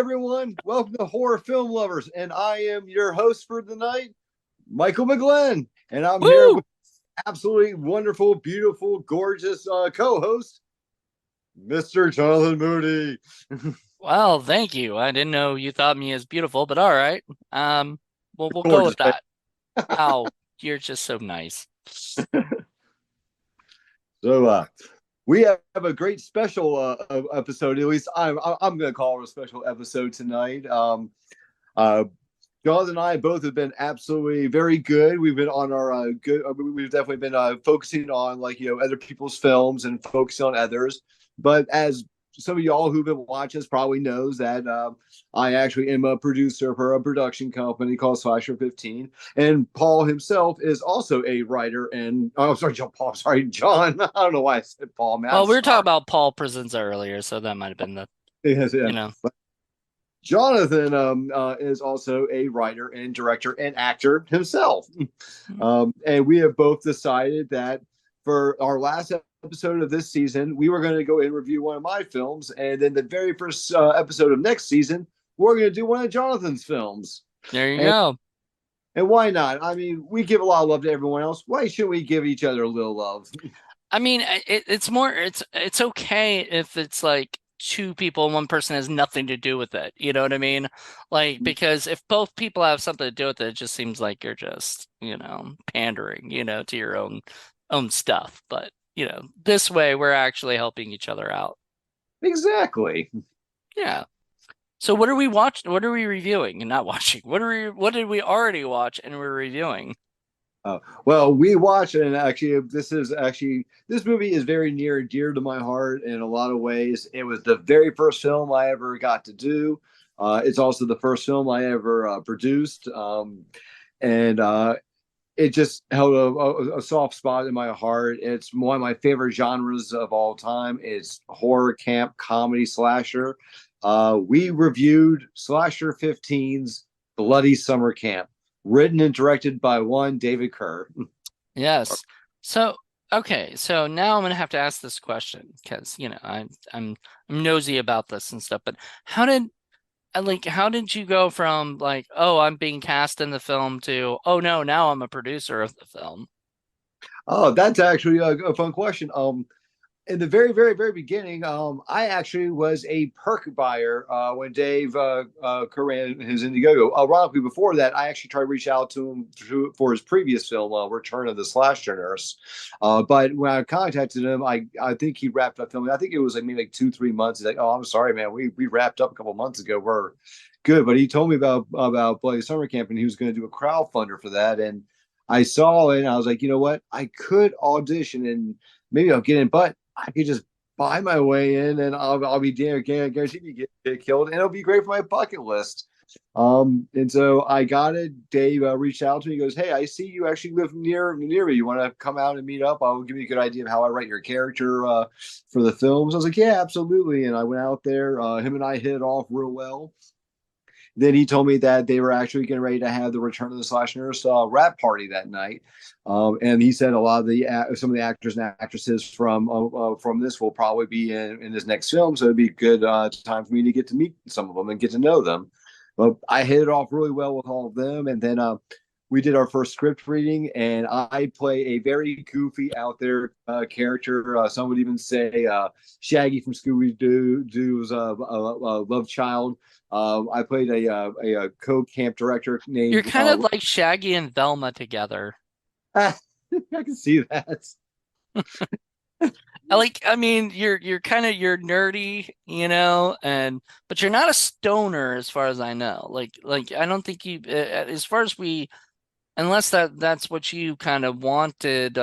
everyone. Welcome to Horror Film Lovers, and I am your host for the night, Michael McGlynn, and I'm here Woo! with absolutely wonderful, beautiful, gorgeous co-host, Mr. Jonathan Moody. Well, thank you. I didn't know you thought me as beautiful, but all right. We'll go Gorgeous, with that. Oh, you're just so nice. so we have a great special episode. At least I'm going to call it a special episode tonight. Uh, Jonathan and I both have been absolutely very good. We've been on our good. We've definitely been focusing on other people's films and focusing on others. But as some of y'all who've been watching us probably knows that I actually am a producer for a production company called Slasher 15, and Paul himself is also a writer. And oh, sorry, John. Paul. Sorry, John. I don't know why I said Paul. Man, I'm Well, we were talking sorry. about Paul Presents earlier, so that might have been the, Yes, you yeah. know. Jonathan is also a writer and director and actor himself. And we have both decided that for our last episode of this season, we were going to go and review one of my films. And then the very first episode of next season, we're going to do one of Jonathan's films. There you And, go. and why not? I mean, we give a lot of love to everyone else. Why shouldn't we give each other a little love? I mean, it's okay if it's like two people and one person has nothing to do with it. You know what I mean? Like, because if both people have something to do with it, it just seems like you're just, pandering, to your own stuff. But, this way we're actually helping each other out. Exactly. Yeah. So what are we watching? What are we reviewing and not watching? What did we already watch and we're reviewing? Well, we watch, and actually, this movie is very near and dear to my heart in a lot of ways. It was the very first film I ever got to do. It's also the first film I ever produced, and it just held a soft spot in my heart. It's one of my favorite genres of all time. It's horror, camp, comedy, slasher. We reviewed Slasher 15's Bloody Summer Camp, written and directed by one David Kerr. Yes. So, okay, so now I'm gonna have to ask this question because, I'm nosy about this and stuff, but how did how did you go from like, oh, I'm being cast in the film to, oh no, now I'm a producer of the film? Oh, that's actually a fun question. In the very, very, very beginning, I actually was a perk buyer when Dave ran his Indiegogo. Ironically, before that, I actually tried to reach out to him for his previous film, Return of the Slasher Nurse. But when I contacted him, I think he wrapped up filming. I think it was like maybe like 2, 3 months. He's like, "Oh, I'm sorry, man. We wrapped up a couple months ago. We're good." But he told me about Bloody Summer Camp, and he was going to do a crowdfunder for that. And I saw it, and I was like, you know what? I could audition, and maybe I'll get in, but I could just buy my way in, and I'll be damn guaranteed to get killed, and it'll be great for my bucket list. And so I got it. Dave reached out to me. He goes, "Hey, I see you actually live near me. You want to come out and meet up? I'll give you a good idea of how I write your character for the films." I was like, "Yeah, absolutely." And I went out there. Him and I hit it off real well. Then he told me that they were actually getting ready to have the Return of the Slash Nurse rap party that night, and he said a lot of some of the actors and actresses from this will probably be in this next film, so it'd be a good time for me to get to meet some of them and get to know them. But I hit it off really well with all of them, and then we did our first script reading, and I play a very goofy out there character. Some would even say Shaggy from Scooby Doo's love child. I played a co-camp director You're named. kind of like Shaggy and Velma together. I can see that. I mean, you're kind of you're nerdy, and but you're not a stoner as far as I know. Like I don't think you, as far as we, unless that's what you kind of wanted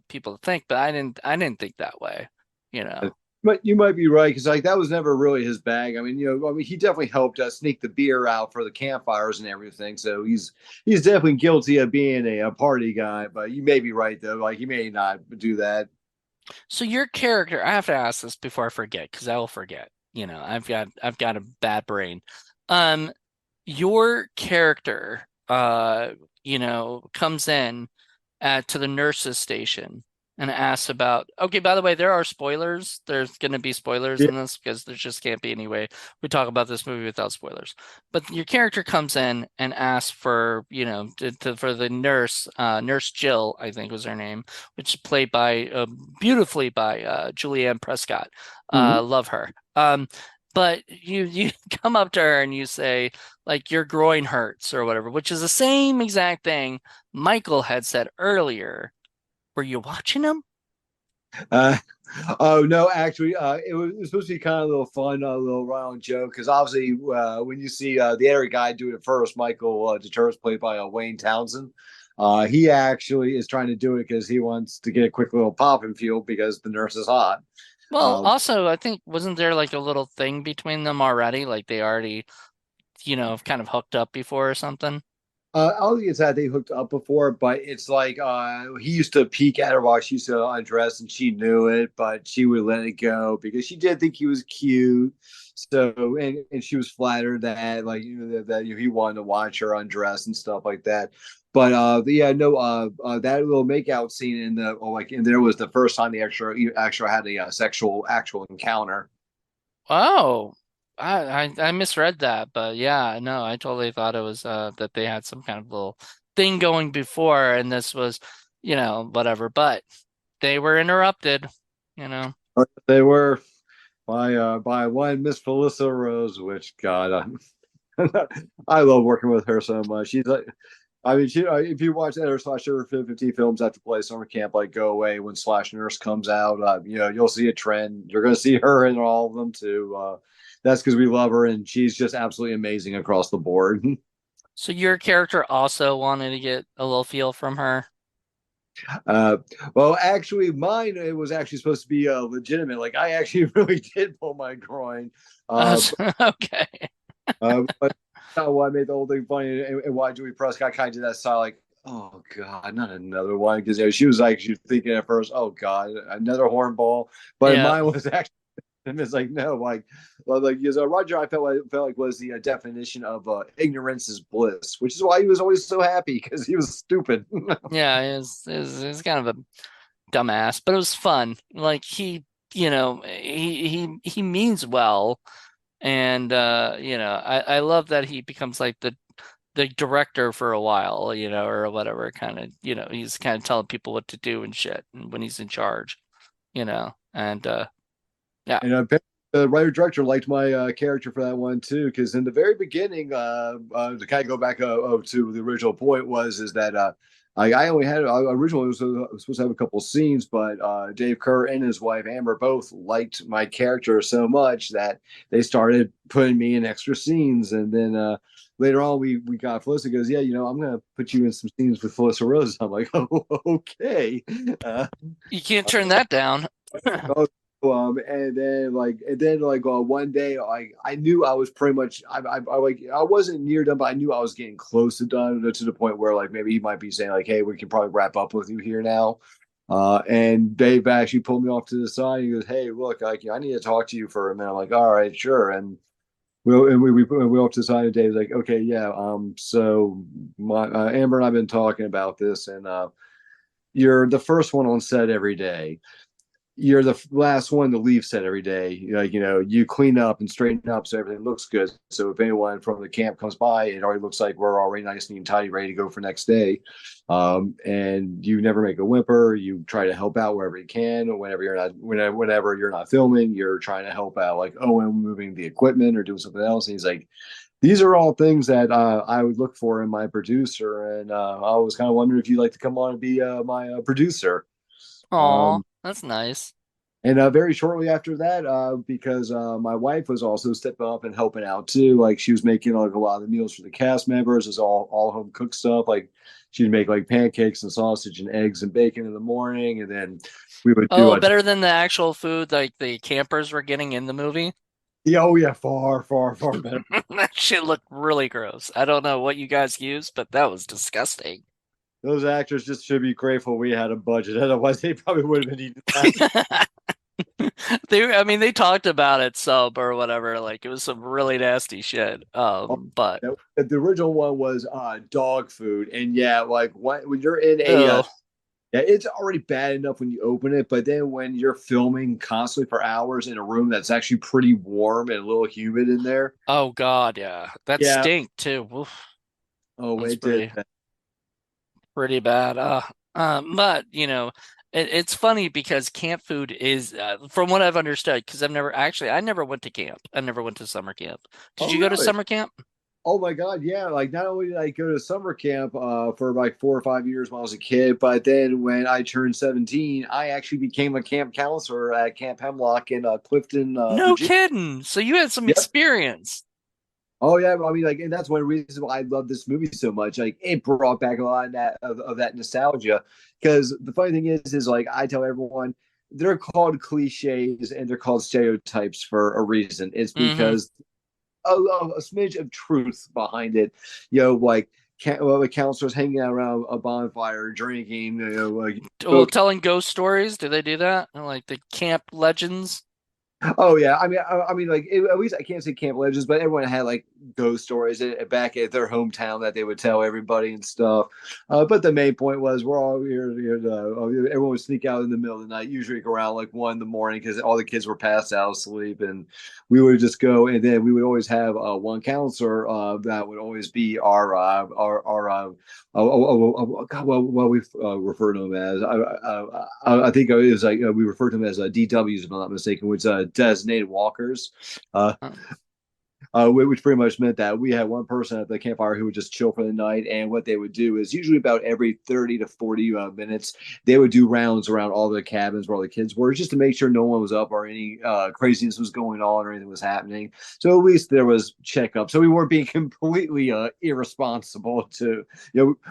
people to think, but I didn't think that way, you know. But you might be right because like that was never really his bag. I mean, he definitely helped us sneak the beer out for the campfires and everything. So he's definitely guilty of being a party guy. But you may be right though. Like he may not do that. So your character, I have to ask this before I forget because I will forget. I've got a bad brain. Um, your character, comes in to the nurses station and asks about, okay, by the way, there are spoilers. There's going to be spoilers Yeah. in this because there just can't be any way we talk about this movie without spoilers. But your character comes in and asks for, for the nurse, Nurse Jill, I think was her name, which is played by beautifully by Julianne Prescott. Mhm. Love her. But you come up to her and you say like your groin hurts or whatever, which is the same exact thing Michael had said earlier. Were you watching him? Uh, oh no, actually, it was supposed to be kind of a little fun, a little round joke. Because obviously, when you see the other guy do it first, Michael Deter's played by Wayne Townsend. He actually is trying to do it because he wants to get a quick little pop and feel because the nurse is hot. Well, Um, also, I think wasn't there like a little thing between them already? Like they already, kind of hooked up before or something? I don't think it's that they hooked up before, but it's like he used to peek at her while she used to undress, and she knew it, but she would let it go because she did think he was cute. So, and she was flattered that like that he wanted to watch her undress and stuff like that. But yeah, no, that little makeout scene in the like, and there was the first time they actually had a sexual actual encounter. Oh, I misread that, but yeah, no, I totally thought it was that they had some kind of little thing going before, and this was, whatever. But they were interrupted, you know. They were by one Miss Felissa Rose, which God, I love working with her so much. She's like, I mean, if you watch that or slash her 50 films after play summer camp, like go away when Slash Nurse comes out, you'll see a trend. You're going to see her in all of them too. That's because we love her and she's just absolutely amazing across the board. So your character also wanted to get a little feel from her. uh, well, actually, mine it was actually supposed to be legitimate. Like I actually really did pull my groin. Uh, Okay. but why I made the whole thing funny and why Joey Prescott kind of did that style like, oh God, not another one. Because she was like, she was thinking at first, oh God, another hornball. But Yeah. mine was actually, and it's like, no, like because Roger, I felt like was the definition of ignorance is bliss, which is why he was always so happy because he was stupid. Yeah, it was kind of a dumbass, but it was fun. Like he means well, and I love that he becomes like the director for a while, or whatever kind of, he's kind of telling people what to do and shit and when he's in charge, and yeah. And the writer director liked my character for that one too, because in the very beginning, to kind of go back to the original point was is that I only had originally was supposed to have a couple scenes, but Dave Kerr and his wife Amber both liked my character so much that they started putting me in extra scenes, and then later on we got Felicity goes, yeah, I'm gonna put you in some scenes with Felicity Rose. I'm like, oh, okay. Uh, You can't turn that down. and then one day I knew I was pretty much I like I wasn't near done, but I knew I was getting close to done to the point where like maybe he might be saying like, hey, we can probably wrap up with you here now. And Dave actually pulled me off to the side. He goes, hey, look, I need to talk to you for a minute. I'm like, all right, sure. And we off to the side, and Dave's like, okay, yeah. So my Amber and I've been talking about this, and you're the first one on set every day. You're the last one to leave set every day. You clean up and straighten up so everything looks good. So if anyone from the camp comes by, it already looks like we're already nice and tidy, ready to go for next day. And you never make a whimper. You try to help out wherever you can. Whenever you're not filming, you're trying to help out, like moving the equipment or doing something else. And he's like, these are all things that I would look for in my producer. And I was kind of wondering if you'd like to come on and be my producer. Aw, Um, that's nice. and very shortly after that, because my wife was also stepping up and helping out too. Like she was making like a lot of the meals for the cast members. It's all home cooked stuff. Like she'd make like pancakes and sausage and eggs and bacon in the morning, and then we would do Oh, better than the actual food like the campers were getting in the movie. yeah, oh yeah, far far far better. That shit looked really gross. I don't know what you guys used, but that was disgusting. Those actors just should be grateful we had a budget. Otherwise, they probably would have been eating that. I mean, they talked about it sub or whatever. Like it was some really nasty shit. But The original one was dog food, and yeah, like when you're in a oh, Yeah, it's already bad enough when you open it, but then when you're filming constantly for hours in a room that's actually pretty warm and a little humid in there, Oh God, yeah. That yeah. stink too. Oof, Oh, that's it did. pretty bad. But it's funny because camp food is, from what I've understood, because I never went to camp. I never went to summer camp. Did Oh, you go to really? summer camp? Oh my God, yeah. Like not only did I go to summer camp for like 4 or 5 years when I was a kid, but then when I turned 17, I actually became a camp counselor at Camp Hemlock in Clifton, No Virginia. kidding. So you had some Yep. experience. Oh yeah, I mean, like, and that's one reason why I love this movie so much. Like, it brought back a lot of that nostalgia. Because the funny thing is like I tell everyone, they're called cliches and they're called stereotypes for a reason. It's Hmm. because a smidge of truth behind it. Like the counselors hanging out around a bonfire, drinking. Like, Well, telling ghost stories, do they do that? Like the camp legends? oh yeah, I mean, like at least I can't say Camp Legends, but everyone had like ghost stories back at their hometown that they would tell everybody and stuff. But the main point was we're all here. Everyone would sneak out in the middle of the night, usually around like 1 in the morning, because all the kids were passed out asleep, and we would just go. And then we would always have one counselor that would always be God, what we refer to him as. I think it was like we refer to them as DWs, if I'm not mistaken, which designated walkers. Uh, Uh, which pretty much meant that we had one person at the campfire who would just chill for the night. And what they would do is usually about every 30 to 40 minutes, they would do rounds around all the cabins where all the kids were just to make sure no one was up or any craziness was going on or anything was happening. So at least there was checkup. So we weren't being completely irresponsible to,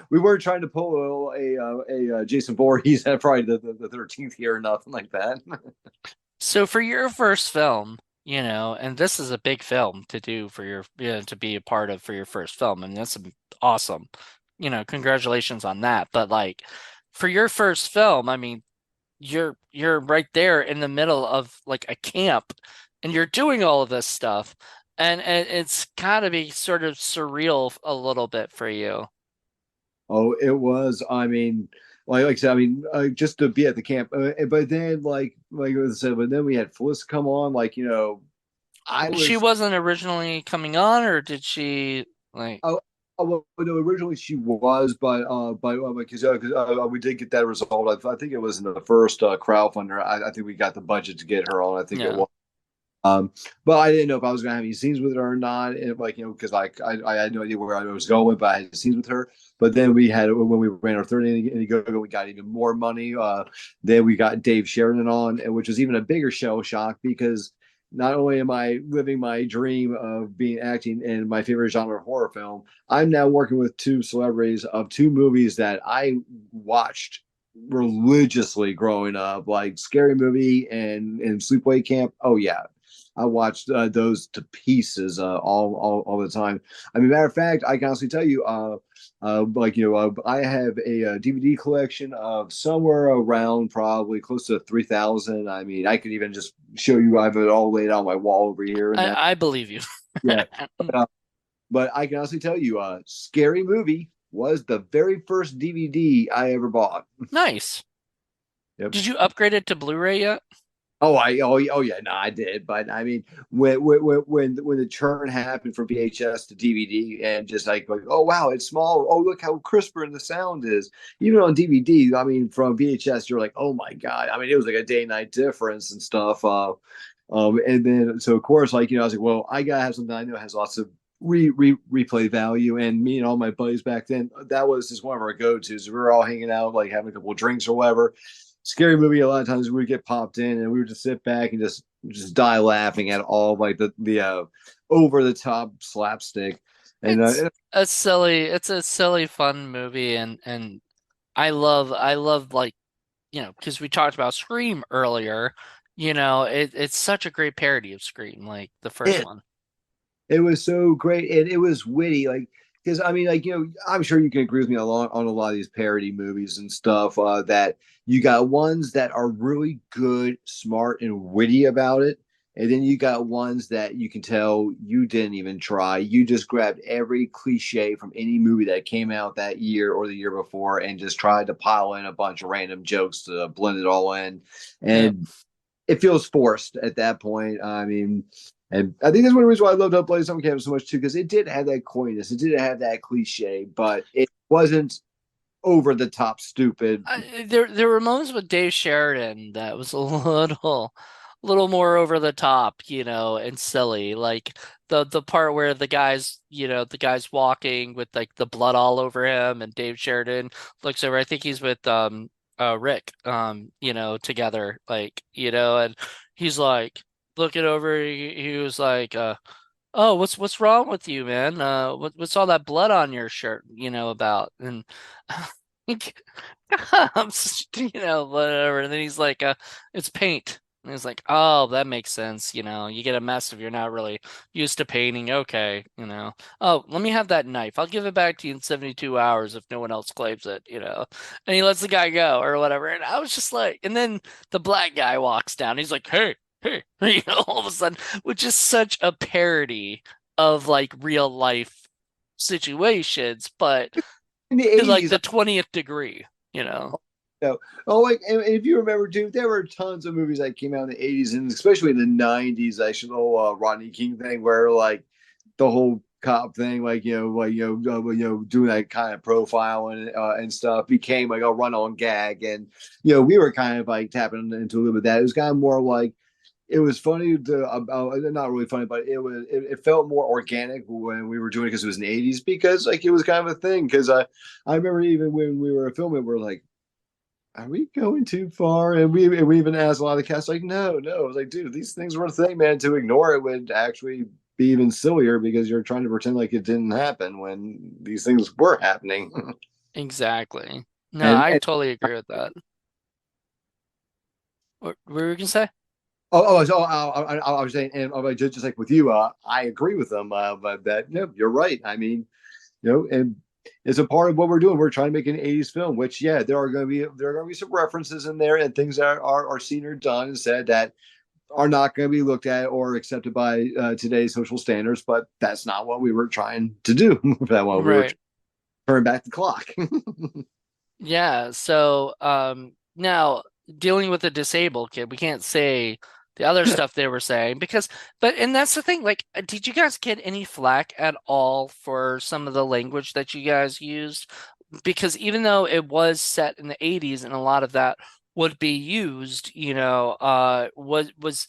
we weren't trying to pull a Jason Voorhees at Friday the 13th here or nothing like that. So for your first film, and this is a big film to do for to be a part of for your first film, and that's awesome. Congratulations on that. But like for your first film, I mean, you're right there in the middle of like a camp and you're doing all of this stuff. And it's gotta be sort of surreal a little bit for you. Oh, it was. I mean, like I said, I mean, just to be at the camp. But then, like I said, but then we had Fliss come on. Like, I She was. wasn't originally coming on, or did she like Oh, well, no, originally she was, but because we did get that result. I think it was in the first crowdfunder. I think we got the budget to get her on. I think it yeah. was. Um, but I didn't know if I was gonna have any scenes with her or not. And like, because like I had no idea where I was going, but I had scenes with her. But then we had when we ran our third Indiegogo, we got even more money. Then we got Dave Sheridan on, and which was even a bigger shell shock because not only am I living my dream of being acting in my favorite genre horror film, I'm now working with two celebrities of two movies that I watched religiously growing up, like Scary Movie and Sleepaway Camp. Oh yeah, I watched those to pieces all the time. I mean, matter of fact, I can honestly tell you, I have a DVD collection of somewhere around probably close to 3,000. I mean, I could even just show you. I have it all laid out on my wall over here and that. I believe you. Yeah, but I can honestly tell you, Scary Movie was the very first DVD I ever bought. Nice. Yep. Did you upgrade it to Blu-ray yet? Oh yeah, no, I did. But I mean, when the churn happened from VHS to DVD, and just like oh wow, it's small. Oh look how crisper the sound is. Even on DVD, I mean, from VHS, you're like, oh my god. I mean, it was like a day night difference and stuff. And then so of course, like I was like, well, I gotta have something I know has lots of replay value. And me and all my buddies back then, that was just one of our go tos. We were all hanging out, like having a couple of drinks or whatever. Scary Movie, a lot of times we would get popped in and we would just sit back and just die laughing at all like the over the top slapstick. And It's it's a silly, fun movie, and I love like, because we talked about Scream earlier, it's such a great parody of Scream, like the first it one. it was so great and it was witty, like because I mean, like I'm sure you can agree with me on a lot of these parody movies and stuff. That you got ones that are really good, smart, and witty about it, And then you got ones that you can tell you didn't even try. You just grabbed every cliche from any movie that came out that year or the year before and just tried to pile in a bunch of random jokes to blend it all in. Yep. And it feels forced at that point. I mean, and I think that's one of the reasons why I loved Up Play Summer Camp so much too, because it did have that coyness, it did have that cliche, but it wasn't over the top stupid. There were moments with Dave Sheridan that was a little more over the top, and silly. Like the part where the guy's walking with like the blood all over him, and Dave Sheridan looks over. I think he's with Rick, together, like, and he's like looking over. He was like, "Oh, what's wrong with you, man? What's all that blood on your shirt, about?" And whatever. And then he's like, "It's paint." And he's like, "Oh, that makes sense. You get a mess if you're not really used to painting. Okay, Oh, let me have that knife. I'll give it back to you in 72 hours if no one else claims it. And he lets the guy go or whatever. And I was just like, and then the black guy walks down. He's like, "Hey, hey," all of a sudden, which is such a parody of like real life situations, but In the to like 80s, the 20th degree. no. Oh, like, and if you remember too, there were tons of movies that came out in the 80s and especially in the 90s, actually, the whole Rodney King thing where like the whole cop thing, like, doing that kind of profile and stuff became like a run on gag. And, we were kind of like tapping into a little bit of that. It was kind of more like, it was funny not really funny, but it felt more organic when we were doing it because it was in the 80s, because like it was kind of a thing. Because I remember even when we were filming, we are like, are we going too far? And we even asked a lot of the cast, like, no. I was like, dude, these things were a thing, man. To ignore it would actually be even sillier because you're trying to pretend like it didn't happen when these things were happening. Exactly. No, and, I and totally agree with that. What were you gonna say? I was saying, and just like with you, I agree with them. But that, no, you're right. I mean, and it's a part of what we're doing. We're trying to make an 80s film, which, yeah, there are going to be some references in there and things that are seen or done and said that are not going to be looked at or accepted by today's social standards. But that's not what we were trying to do. That one we were Right. turning back the clock. Yeah. So, now dealing with a disabled kid, we can't say the other stuff they were saying and that's the thing. Like, did you guys get any flack at all for some of the language that you guys used? Because even though it was set in the 80s and a lot of that would be used, was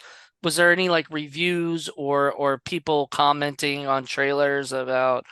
there any like reviews or people commenting on trailers about,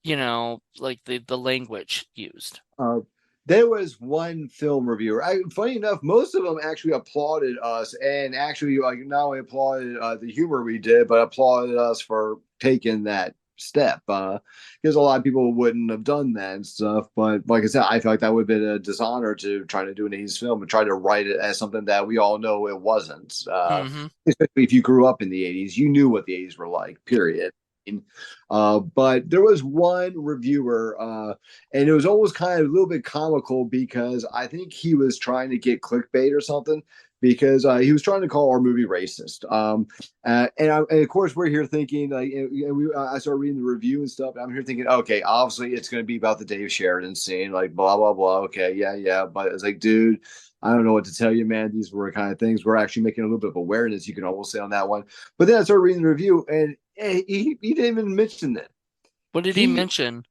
like the language used? Uh, there was one film reviewer. Funny enough, most of them actually applauded us, and actually, like, not only applauded the humor we did, but applauded us for taking that step. Because a lot of people wouldn't have done that and stuff. But like I said, I feel like that would have been a dishonor to try to do an 80s film and try to write it as something that we all know it wasn't. Hmm. Especially if you grew up in the 80s, you knew what the 80s were like, period. But there was one reviewer, and it was almost kind of a little bit comical because I think he was trying to get clickbait or something because he was trying to call our movie racist. And of course, we're here thinking, like, I started reading the review and stuff. And I'm here thinking, okay, obviously it's going to be about the Dave Sheridan scene, like blah, blah, blah. Okay, yeah, yeah. But it's like, dude, I don't know what to tell you, man. These were kind of things we're actually making a little bit of awareness, you can almost say, on that one. But then I started reading the review, and he didn't even mention that. What did he He mention?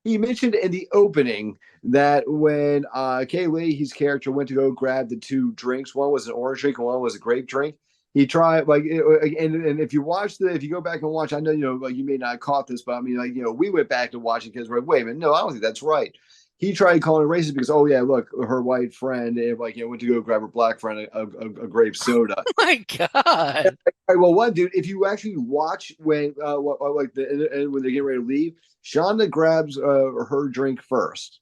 he mentioned in the opening that when Kay Leahy's character went to go grab the two drinks, one was an orange drink and one was a grape drink. He tried, like, and if you watch if you go back and watch, I know, like, you may not have caught this, but I mean, like, we went back to watch it because we're like, wait a minute, no, I don't think that's right. He tried calling it racist because, oh yeah, look, her white friend, like, went to go grab her black friend a grape soda. My God. Right, well, one dude, if you actually watch when like when they get ready to leave, Shonda grabs her drink first.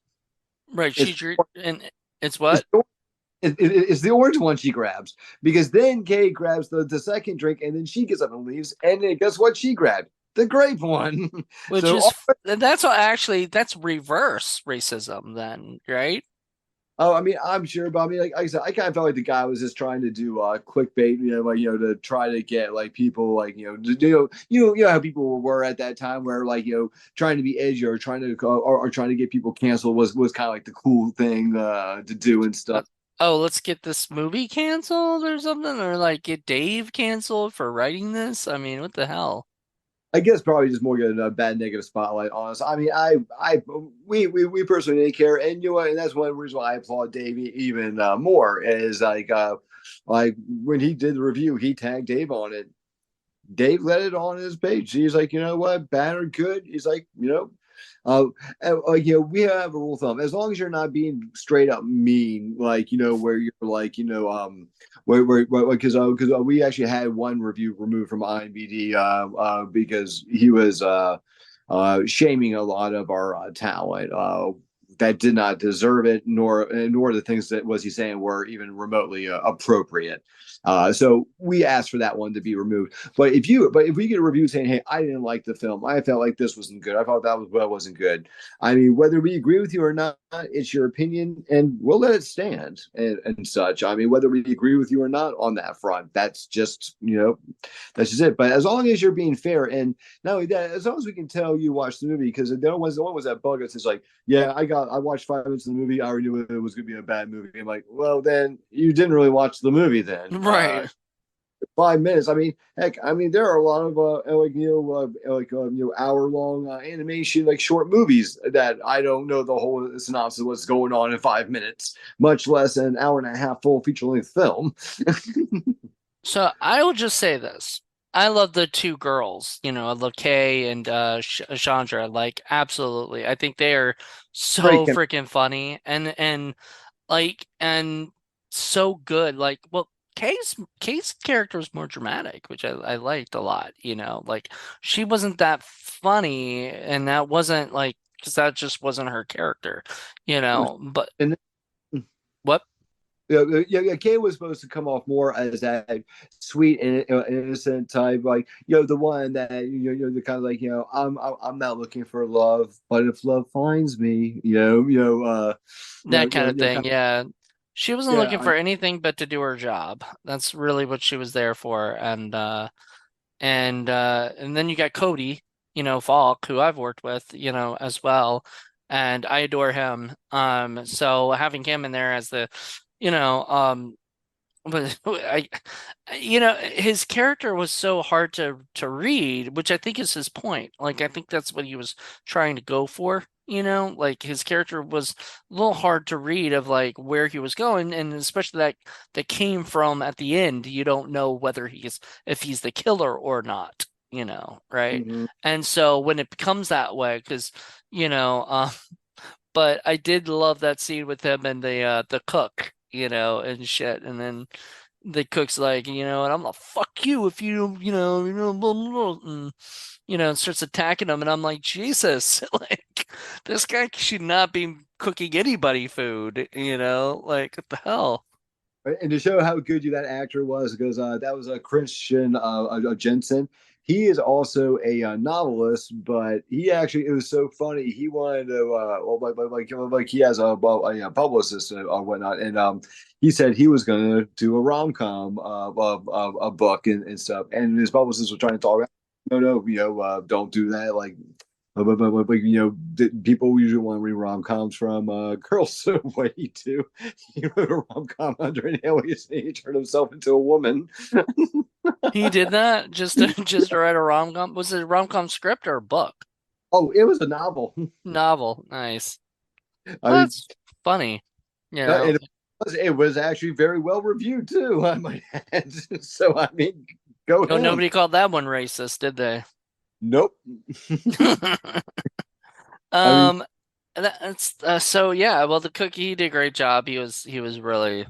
Right. It's And it's it's what? the, it's the orange one she grabs because then Kay grabs the second drink and then she gets up and leaves. And then guess what? She grabbed the grape one. Which So is, that's reverse racism then, right? Oh, I mean, I'm sure, but I mean, like I said, I kind of felt like the guy was just trying to do clickbait, like to try to get like people like you know how people were at that time, where like trying to be edgy or trying to or trying to get people canceled was kind of like the cool thing to do and stuff. Let, oh, let's get this movie canceled or something, or like get Dave canceled for writing this. I mean, what the hell? I guess probably just more getting a bad negative spotlight on us. I mean, we personally didn't care, and you know what? And that's one reason why I applaud Dave even more is like when he did the review, he tagged Dave on it. Dave let it on his page. He's like, you know what, bad or good. He's like, uh, we have a rule of thumb. As long as you're not being straight up mean, like where you're like, where because we actually had one review removed from IMDb because he was shaming a lot of our talent. That did not deserve it, nor the things that was he saying were even remotely appropriate. So we asked for that one to be removed. But if we get a review saying, "Hey, I didn't like the film. I felt like this wasn't good. I thought that wasn't good." I mean, whether we agree with you or not, it's your opinion, and we'll let it stand and such. I mean, whether we agree with you or not on that front, that's just it. But as long as you're being fair, and not only that, as long as we can tell you watched the movie, because the one was that bug that says like, yeah, I watched 5 minutes of the movie, I already knew it was going to be a bad movie. I'm like, well, then you didn't really watch the movie then. Right. 5 minutes. I mean, heck, I mean, there are a lot of hour long animation like short movies that I don't know the whole synopsis of what's going on in 5 minutes, much less an hour and a half full feature length film. So I will just say this. I love the two girls, I love Kay and Chandra. Like, absolutely. I think they are Great. so freaking funny and so good. Like, well, Kay's character was more dramatic, which I liked a lot, Like, she wasn't that funny, and that wasn't like because that just wasn't her character, But And what? yeah, Kay was supposed to come off more as that sweet and innocent type, like the one that the kind of like I'm not looking for love, but if love finds me, That kind of thing, kind of, yeah. She wasn't yeah, looking for anything but to do her job. That's really what she was there for. And then you got Cody, Falk, who I've worked with, as well. And I adore him. So having him in there as the, you know, but his character was so hard to read, which I think is his point. Like, I think that's what he was trying to go for. Like his character was a little hard to read of like where he was going, and especially that came from at the end. You don't know whether if he's the killer or not. Right? mhm. And so when it becomes that way, because you know, but I did love that scene with him and the cook, and shit. And then the cook's like, and I'm gonna fuck you if blah, blah, blah, and starts attacking him. And I'm like, Jesus, like this guy should not be cooking anybody food, like what the hell? And to show how good you that actor was, because that was a Christian Jensen. He is also a novelist, but he actually it was so funny. He wanted to like he has a publicist or whatnot, and he said he was going to do a rom com of a book and stuff. And his publicist was trying to talk about, no, don't do that. Like people usually want to read rom coms from girls. So what he do? He wrote a rom com under an alias, and he turned himself into a woman. He did that just to just to write a rom-com. Was it a rom-com script or a book? Oh, it was a novel. Novel. Nice. I Well, mean, that's funny. and it was actually very well reviewed too. I might add. So I mean, go No, him. nobody called that one racist, did they? Nope. I mean, Um, that's so yeah. Well, the cookie he did a great job. He was really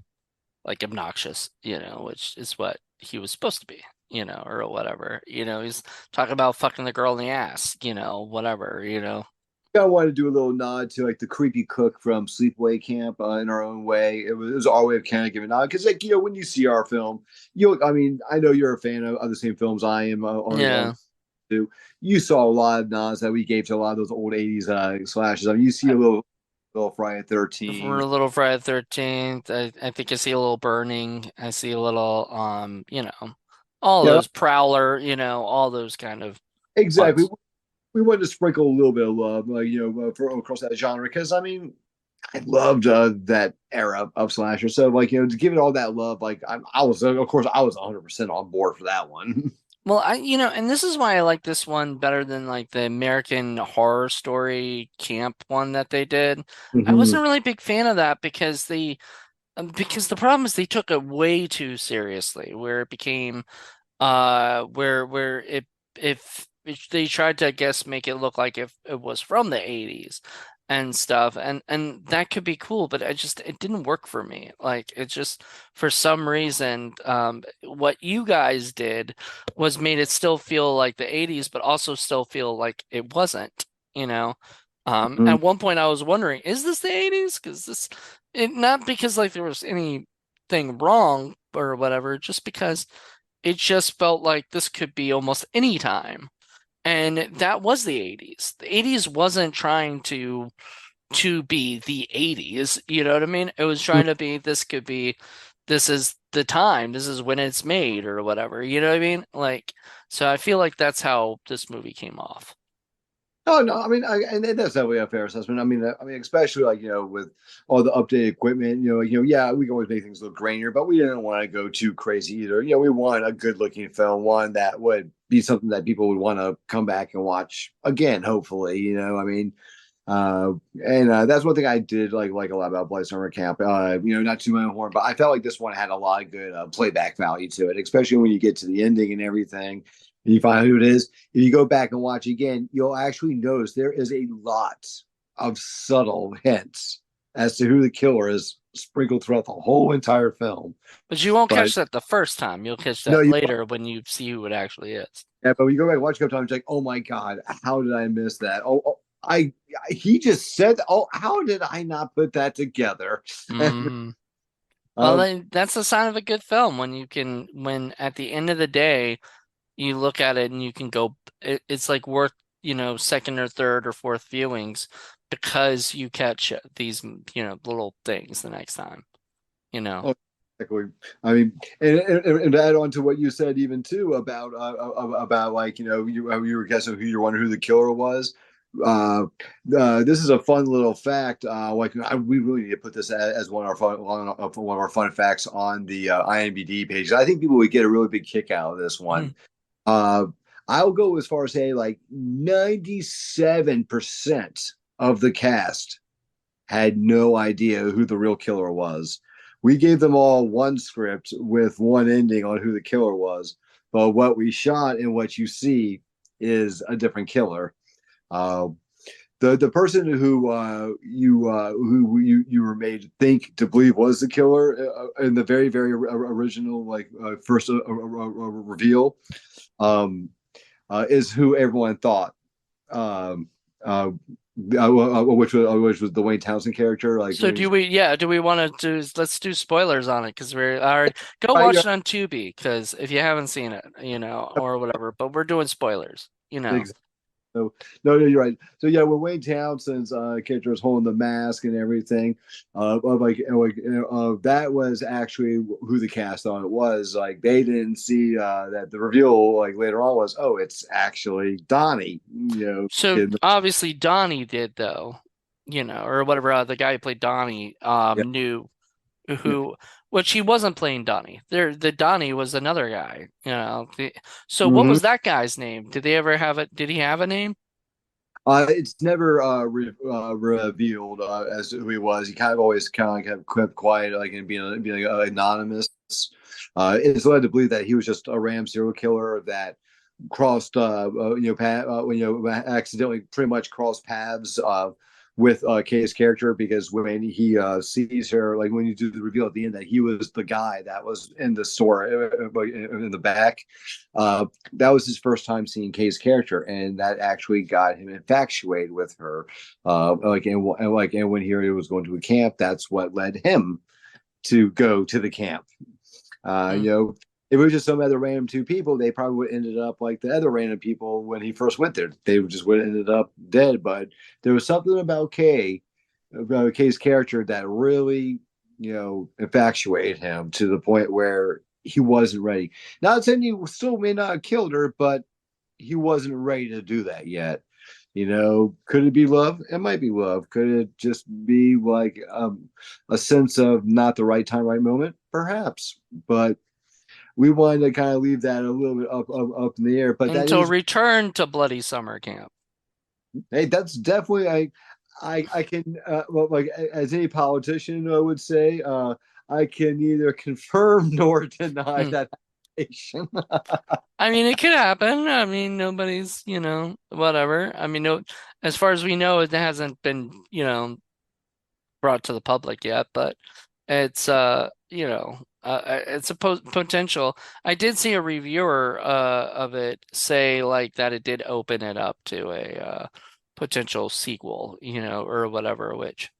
like obnoxious, which is what he was supposed to be, or whatever. He's talking about fucking the girl in the ass, whatever. I wanted to do a little nod to like the creepy cook from Sleepaway Camp in our own way. It was our way of kind of giving a nod because like when you see our film, I mean I know you're a fan of the same films I am on Yeah. too. You saw a lot of nods that we gave to a lot of those old '80s slashes. I mean, you see I, a little. Little Friday For a 13th. little Friday the 13th, I think I see a little burning. I see a little, all Yeah, those Prowler, all those kind of exactly. ones. We wanted to sprinkle a little bit of love, for across that genre because I mean, I loved that era of slasher. So like to give it all that love, like I was of course I was 100% on board for that one. Well, and this is why I like this one better than like the American Horror Story camp one that they did. I Hmm. wasn't really a big fan of that because the problem is they took it way too seriously, where it became where it if they tried to, I guess, make it look like if it was from the 80s and stuff, and that could be cool, but it didn't work for me. Like it just for some reason, what you guys did was made it still feel like the 80s, but also still feel like it wasn't, you know. At one point I was wondering, is this the 80s? Because not because like there was anything wrong or whatever, just because it just felt like this could be almost any time. And that was the 80s. The 80s wasn't trying to be the 80s, you know what I mean? It was trying to be this is the time, this is when it's made or whatever, you know what I mean? Like so I feel like that's how this movie came off. Oh no, I mean, and that's definitely a fair assessment. I mean, especially like with all the updated equipment, yeah, we can always make things look grainier, but we didn't want to go too crazy either. We want a good-looking film, one that would be something that people would want to come back and watch again, hopefully. I mean, and that's one thing I did like a lot about Bloody Summer Camp. Not too my own horn, but I felt like this one had a lot of good playback value to it, especially when you get to the ending and everything, and you find out who it is. If you go back and watch again, you'll actually notice there is a lot of subtle hints as to who the killer is sprinkled throughout the whole entire film. But you won't But catch that the first time. You'll catch no, that later when you see who it actually is. yeah, but when you go back and watch it a couple times, like, oh my god, how did I miss that? He just said, oh, how did I not put that together? Mm. Well, um, then that's a sign of a good film when at the end of the day, you look at it and you can go, it's like worth, second or third or fourth viewings because you catch these, little things the next time, you know. oh, exactly. I mean, and to add on to what you said, even too about like you were guessing who you wonder who the killer was. Uh, this is a fun little fact. We really need to put this as one of our fun facts on the IMDb page. I think people would get a really big kick out of this one. Mm. Uh, I'll go as far as say like 97% of the cast had no idea who the real killer was. We gave them all one script with one ending on who the killer was, but what we shot and what you see is a different killer. Uh, the person who you were made to think to believe was the killer in the very original first reveal is who everyone thought, um, which was the Wayne Townsend character. Like, So do we want to let's do spoilers on it because we're already go right, watch it on Tubi because if you haven't seen it, or whatever, but we're doing spoilers. exactly. So, no, you're right. So yeah, when Wayne Townsend's character was holding the mask and everything, that was actually who the cast on it was. Like they didn't see that the reveal like later on was, oh, it's actually Donnie. So Kid. obviously Donnie did though, or whatever the guy who played Donnie Yeah. knew Yeah. who which he wasn't playing Donnie. The Donnie was another guy, So what Hmm. was that guy's name? Did they ever have it? Did he have a name? It's never revealed as to who he was. He kind of always kind of kept quiet, like and being anonymous. It's led to believe that he was just a ram serial killer that crossed, accidentally pretty much crossed paths with Kay's character because when he sees her, like when you do the reveal at the end that he was the guy that was in the store in the back, that was his first time seeing Kay's character, and that actually got him infatuated with her. And when he was going to a camp, that's what led him to go to the camp. Uh, Hmm. you know, if it was just some other random two people, they probably would have ended up like the other random people when he first went there. They just would have ended up dead. But there was something about Kay Kay's character that really, infatuated him to the point where he wasn't ready. Not saying he still may not have killed her, but he wasn't ready to do that yet. Could it be love? It might be love. Could it just be like a sense of not the right time, right moment? Perhaps. But we wanted to kind of leave that a little bit up in the air. But that Until is, Return to Bloody Summer Camp. hey, that's definitely I can well, like as any politician would say, I can neither confirm nor deny Hmm. that allegation. I mean, it could happen. I mean, nobody's, whatever. I mean, no, as far as we know, it hasn't been, brought to the public yet, but it's it's a potential. I did see a reviewer of it say like that it did open it up to a potential sequel, or whatever, which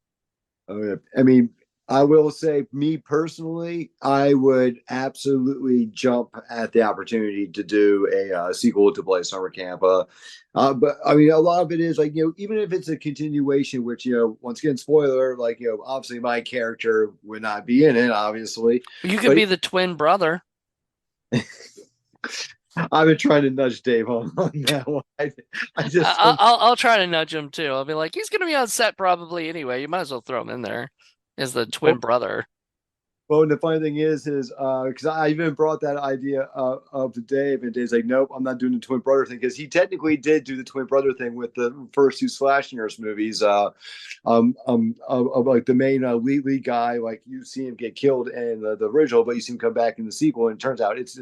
Oh, yeah. I mean, I will say, me personally, I would absolutely jump at the opportunity to do a sequel to Play Summer Camp. But I mean, a lot of it is like, even if it's a continuation, which, once again, spoiler, like, obviously my character would not be in it, obviously. you could But be the twin brother. I've been trying to nudge Dave on that one. I just I- don't. I'll try to nudge him too. I'll be like, he's gonna be on set probably anyway. You might as well throw him in there as the twin brother. Well, and the funny thing is because I even brought that idea up to Dave, and Dave's like, "Nope, I'm not doing the twin brother thing," because he technically did do the twin brother thing with the first two Slash Universe movies. Of like the main lead guy, like you see him get killed in the original, but you see him come back in the sequel, and it turns out he's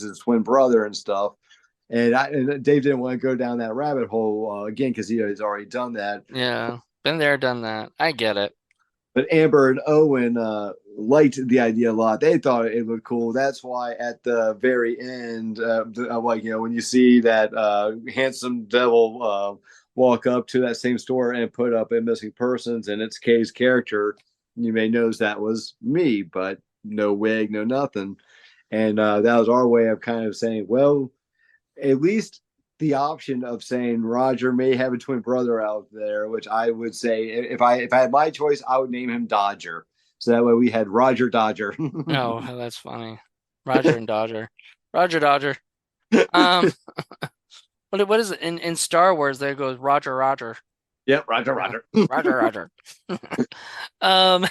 his twin brother and stuff. And Dave didn't want to go down that rabbit hole again because he has already done that. Yeah, been there, done that. I get it. But Amber and Owen liked the idea a lot. They thought it looked cool. That's why at the very end, like when you see that handsome devil walk up to that same store and put up a missing persons, and it's Kay's character, you may notice that was me, but no wig, no nothing. And that was our way of kind of saying, well, at least the option of saying Roger may have a twin brother out there, which I would say if I had my choice, I would name him Dodger. So that way we had Roger Dodger. Oh, that's funny. Roger and Dodger. Roger Dodger. Um, what is it in Star Wars? There goes Roger Roger. Yep, Roger Uh, Roger. Roger Roger. Um,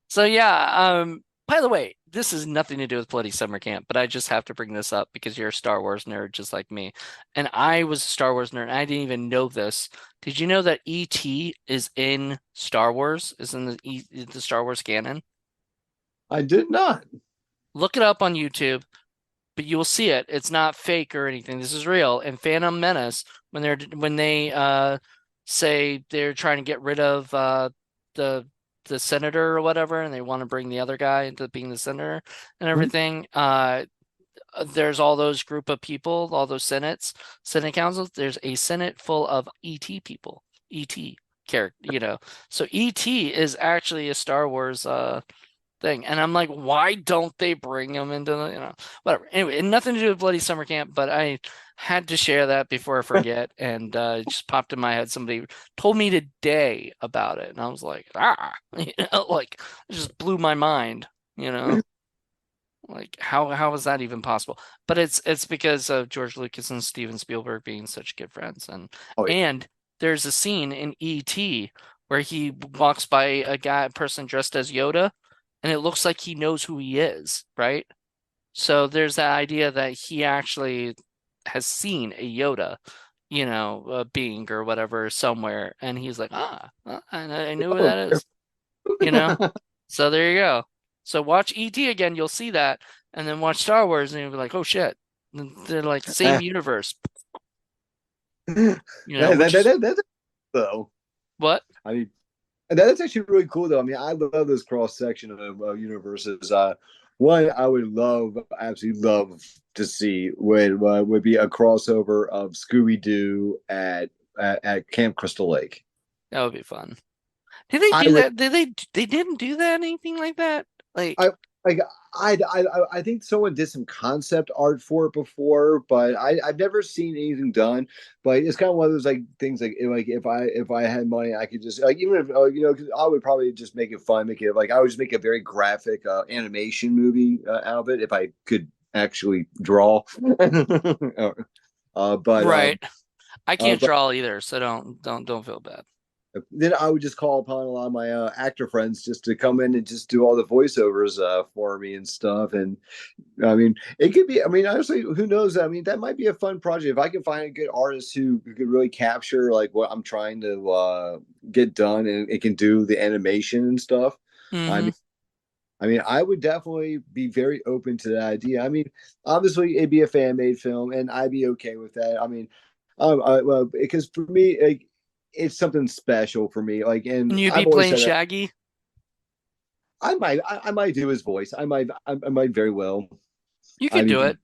so yeah, by the way, this has nothing to do with Bloody Summer Camp, but I just have to bring this up because you're a Star Wars nerd just like me. And I was a Star Wars nerd, and I didn't even know this. Did you know that E.T. is in Star Wars, is in the Star Wars canon? I did not. Look it up on YouTube, but you will see it. It's not fake or anything. This is real. And Phantom Menace, when they say they're trying to get rid of the the senator or whatever, and they want to bring the other guy into being the senator and Mhm. everything, there's all those group of people, all those senate councils. There's a senate full of ET people, ET character, So ET is actually a Star Wars thing. And I'm like, why don't they bring him into whatever. Anyway, and nothing to do with Bloody Summer Camp, but I had to share that before I forget. And it just popped in my head. Somebody told me today about it. And I was like, like it just blew my mind, you know? Like how is that even possible? But it's because of George Lucas and Steven Spielberg being such good friends. Oh yeah. And there's a scene in E.T. where he walks by a person dressed as Yoda, and it looks like he knows who he is, right? So there's that idea that he actually has seen a Yoda, a being or whatever somewhere, and he's like, I know who Oh, that is, you know? So there you go. So watch E.T. again, you'll see that, and then watch Star Wars, and you'll be like, oh shit, they're like same universe, that, which is that's though. what? I mean, that's actually really cool, though. I mean, I love this cross section of universes. One I would absolutely love to see would be a crossover of Scooby Doo at Camp Crystal Lake. That would be fun. Did they I do would. that? Did they didn't do that anything like that? I Like like I think someone did some concept art for it before, but I've never seen anything done. But it's kind of one of those like things like if I had money, I could just like even if you know 'cause I would probably just make it fun, make it like I would just make a very graphic animation movie out of it if I could actually draw. uh, but Right. um I uh, can't but draw either, so don't feel bad. then I would just call upon a lot of my actor friends just to come in and just do all the voiceovers for me and stuff. And I mean, it could be. I mean, honestly, who knows? I mean, that might be a fun project if I can find a good artist who could really capture like what I'm trying to get done, and it can do the animation and stuff. I Hmm. mean, I would definitely be very open to that idea. I mean, obviously, it'd be a fan made film, and I'd be okay with that. I mean, well, because for me, like, it's something special for me. Like, and And you'd be I've always playing said that Shaggy. I might do his voice. I might very well. You I could do mean, it.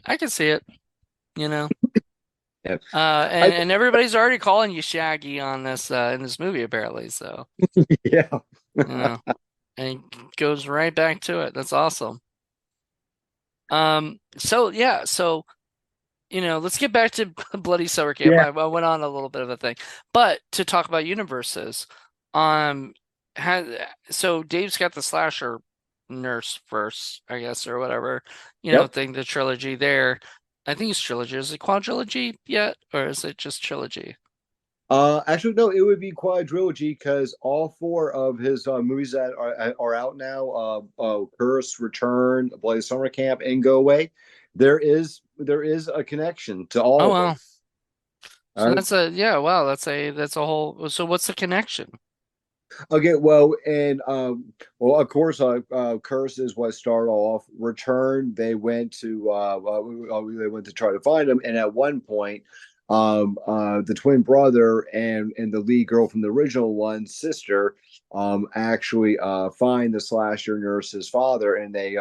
I could see it. You know. yeah. I And everybody's already calling you Shaggy on this in this movie apparently. So yeah. you know, and it goes right back to it. That's awesome. So yeah, so let's get back to Bloody Summer Camp. Yeah. I went on a little bit of a thing, but to talk about universes, um, has so Dave's got the slasher nurse first, I guess, or whatever, Yep. thing, the trilogy there. I think it's trilogy. Is it quadrilogy yet, or is it just trilogy? Actually, no, it would be quadrilogy because all four of his movies that are out now, Curse, Return, Bloody Summer Camp, and Go Away, there is a connection to all Oh of them. well. All So right. yeah, wow, that's a whole. So what's the connection? Okay, well, and well, of course, Curse is what started off. Return, they went to try to find him, and at one point, the twin brother and the lead girl from the original one, sister, actually find the slasher nurse's father, and they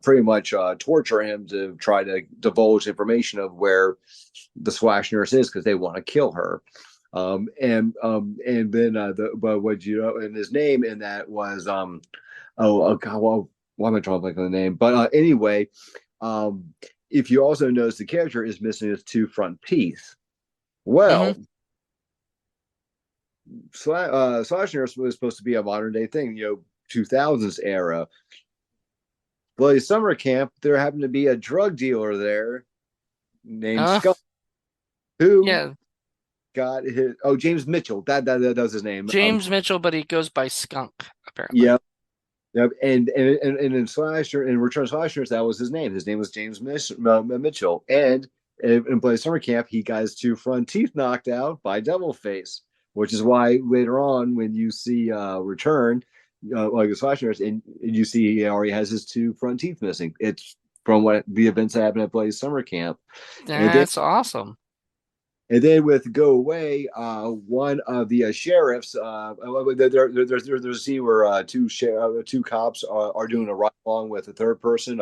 pretty much torture him to try to divulge information of where the slasher nurse is because they want to kill her. And then but what you know, and his name in that was oh god, well, why am I drawing like on the name? But anyway, um, if you also notice the character is missing his two front teeth. Hmm. Well, Slash Nurse was supposed to be a modern day thing, 2000s era. Bloody Summer Camp, there happened to be a drug dealer there named Uh, Scott who yeah, got his James Mitchell. That was his name. James Mitchell, but he goes by Skunk apparently. Yeah. Yep, and in Slasher in Return of Slashers, that was his name. His name was James Mitchell, and in Bloody Summer Camp, he got his two front teeth knocked out by Devilface, which is why later on when you see Return, like the Slashers, and you see he already has his two front teeth missing. It's from what the events that happened at Bloody Summer Camp, and then That's awesome. with Go Away, one of the sheriffs, there's a scene where two cops are doing a ride along with a third person,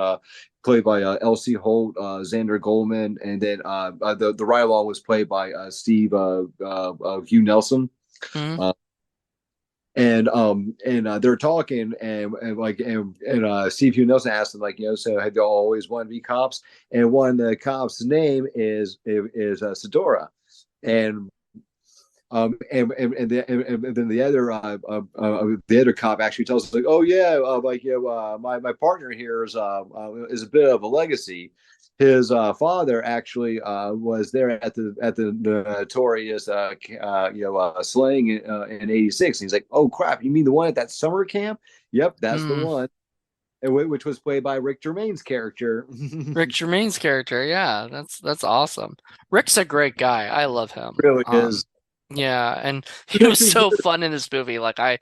played by Elsie Holt, Xander Goldman, and then the ride along was played by Steve Hugh Nelson. Hmm. Uh, and they're talking and Steve Hugh Nelson asked them like so have you all always wanted to be cops, and one of the cops name is Sedora, and and then the other cop actually tells us like, oh yeah, my partner here is a bit of a legacy. His father actually was there at the notorious slaying in '86. And he's like, oh crap, you mean the one at that summer camp? Yep, that's the Hmm. one. And which was played by Rick Germain's character. Rick Germain's character, yeah, that's awesome. Rick's a great guy. I love him. Really is. Yeah, and It's he was actually so weird. fun in this movie. Like I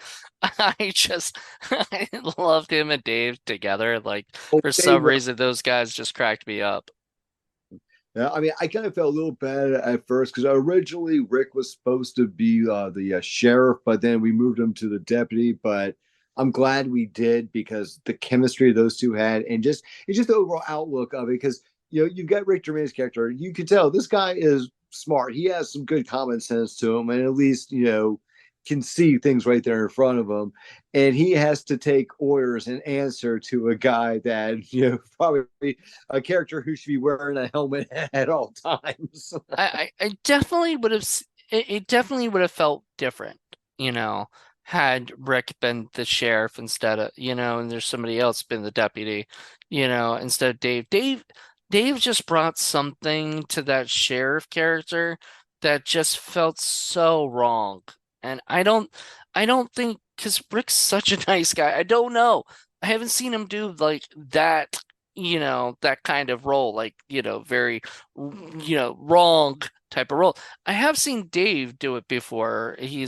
just I loved him and Dave together. Like Oh, for Dave some reason, those guys just cracked me up. Yeah, I mean, I kind of felt a little bad at first because originally Rick was supposed to be the sheriff, but then we moved him to the deputy. But I'm glad we did because the chemistry those two had, and just it's just the overall outlook of it. Because you've got Rick Germain's character, you can tell this guy is smart. He has some good common sense to him, and at least can see things right there in front of him, and he has to take orders and answer to a guy that probably a character who should be wearing a helmet at all times. I definitely would have it definitely would have felt different, you know, had Rick been the sheriff instead of, and there's somebody else been the deputy, instead of Dave. Dave just brought something to that sheriff character that just felt so wrong. And I don't think because Rick's such a nice guy. I don't know. I haven't seen him do like that, that kind of role, like, very, wrong type of role. I have seen Dave do it before. He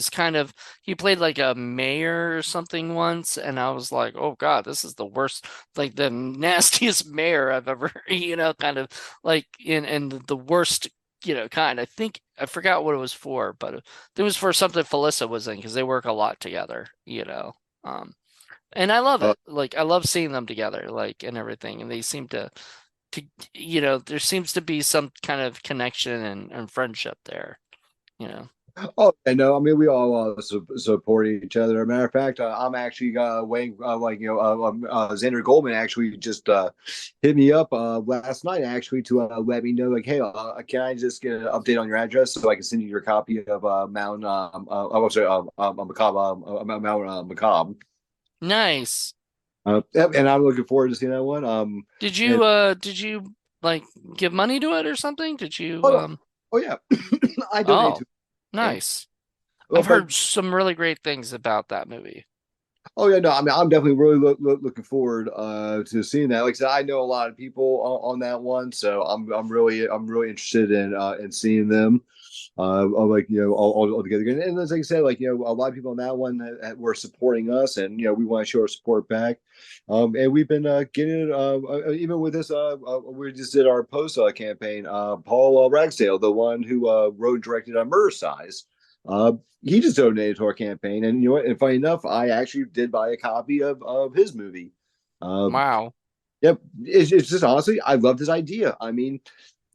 played like a mayor or something once, and I was like, oh God, this is the worst, like the nastiest mayor I've ever, kind of like in the worst, kind. I think I forgot what it was for, but it was for something Felissa was in because they work a lot together, Um, and I love Uh, it. Like I love seeing them together, like and everything. And they seem to there seems to be some kind of connection and friendship there, you know. oh, I know. I mean, we all support each other. As a matter of fact, I'm actually waiting. Xander Goldman actually just hit me up last night actually to let me know like, hey, can I just get an update on your address so I can send you your copy of Mount I'm sorry, Macabre, Mount Macabre. Nice. Yep, and I'm looking forward to seeing that one. And Did you like give money to it or something? Did you oh, oh yeah, I donate oh, to it. nice. Well, I've but heard some really great things about that movie. oh yeah, no, I mean I'm definitely really looking forward to seeing that. Like I said, I know a lot of people on that one, so I'm really interested in seeing them. Like all together again. And as I said, like a lot of people on that one were supporting us, and we want to show our support back. And we've been getting it even with this. We just did our post campaign. Paul Ragsdale, the one who wrote and directed Murder Size. Uh, he just donated to our campaign, and you know what? And funny enough, I actually did buy a copy of his movie. Um, Wow. yep, it's just honestly, I love this idea. I mean,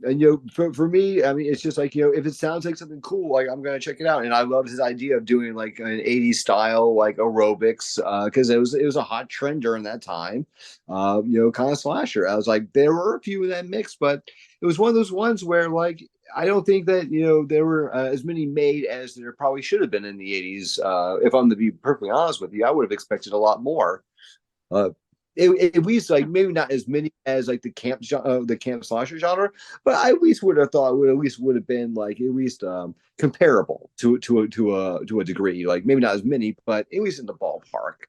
and for me, I mean, it's just like if it sounds like something cool, like I'm gonna check it out. And I love his idea of doing like an '80s style like aerobics because it was a hot trend during that time. Kind of slasher. I was like, there were a few in that mix, but it was one of those ones where like I don't think that there were as many made as there probably should have been in the '80s. If I'm to be perfectly honest with you, I would have expected a lot more. Uh, at least like maybe not as many as like the camp slasher genre, but I at least would have thought would have been like at least comparable to a degree. Like maybe not as many, but at least in the ballpark.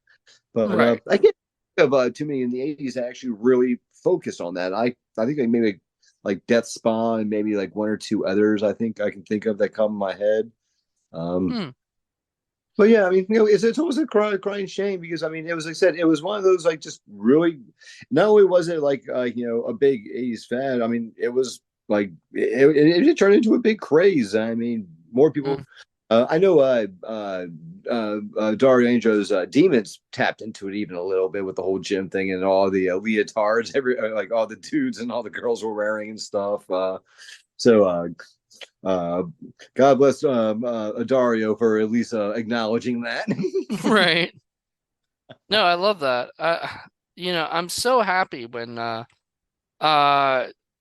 But Right. I can't think of too many in the '80s that actually really focused on that. I think like maybe like Death Spawn and maybe like one or two others. I think I can think of that come in my head. Um, Hmm. but yeah, I mean, it's almost a crying shame because I mean, it was like I said, it was one of those like just really. Not only was it like a big '80s fan, I mean, it was like it turned into a big craze. I mean, more people. Hmm. I know Dario Angel's Demons tapped into it even a little bit with the whole gym thing and all the leotards, like all the dudes and all the girls were wearing and stuff. So uh, God bless Dario for at least acknowledging that. Right. No, I love that. I'm so happy when uh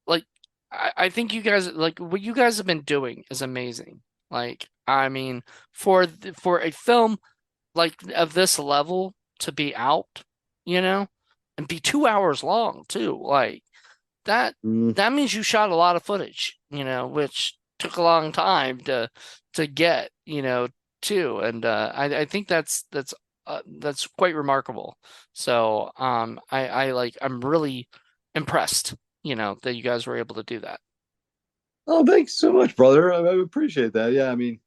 like I think you guys like what you guys have been doing is amazing. Like I mean for a film like of this level to be out, you know, and be 2 hours long too. Like that Mm. that means you shot a lot of footage, which took a long time to get, too. And I think that's quite remarkable. So I'm really impressed, that you guys were able to do that. Oh, thanks so much, brother. I appreciate that. Yeah, I mean,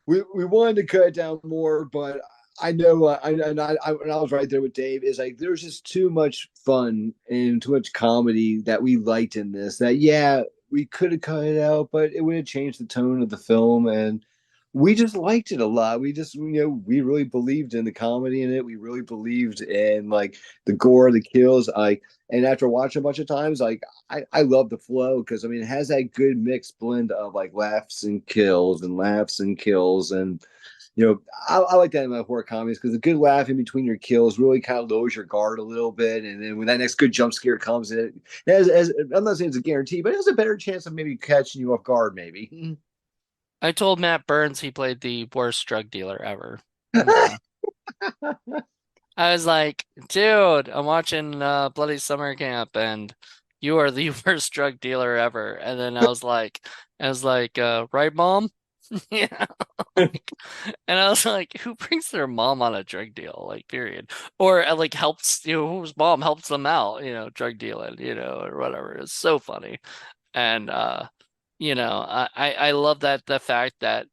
we wanted to cut it down more, but I know, and I was right there with Dave. Is like there's just too much fun and too much comedy that we liked in this. That yeah, we could have cut it out, but it would have changed the tone of the film, and we just liked it a lot. We just we really believed in the comedy in it. We really believed in like the gore, the kills. Like, and after watching a bunch of times, like I love the flow because I mean it has that good mixed blend of like laughs and kills and laughs and kills and I like that in my horror comedies because the good laugh in between your kills really kind of lowers your guard a little bit, and then when that next good jump scare comes, as I'm not saying it's a guarantee, but it has a better chance of maybe catching you off guard, maybe. I told Matt Burns he played the worst drug dealer ever. Yeah. I was like, dude, I'm watching Bloody Summer Camp and you are the worst drug dealer ever. And then right, mom? Yeah. Like, and I was like, who brings their mom on a drug deal? Like, period. Or like helps, whose mom helps them out, drug dealing, or whatever. It's so funny. And I love that the fact that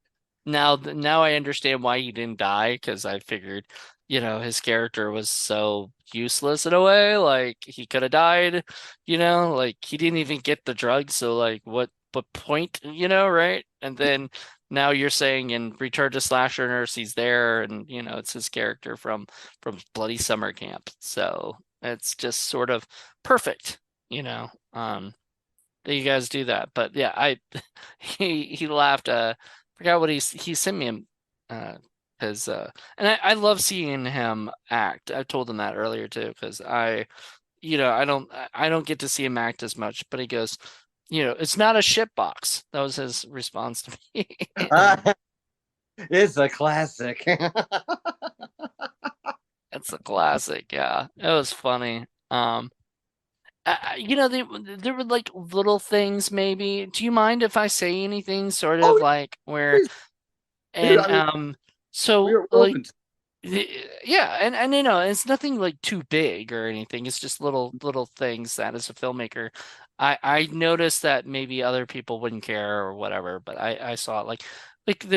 now I understand why he didn't die because I figured, his character was so useless in a way. Like he could have died, like he didn't even get the drugs, so like what point, right? And then now you're saying in Return to Slasher Nurse he's there and it's his character from Bloody Summer Camp. So it's just sort of perfect, that you guys do that. But yeah, he laughed. Forgot what he sent me his and I love seeing him act. I told him that earlier too because I don't get to see him act as much. But he goes, it's not a shit box. That was his response to me. It's a classic. It's a classic. Yeah, it was funny. There were like little things maybe. Do you mind if I say anything sort of Oh, like where please, dude. and I mean, so we're like open to. yeah, and it's nothing like too big or anything. It's just little things that as a filmmaker I noticed that maybe other people wouldn't care or whatever, but I saw it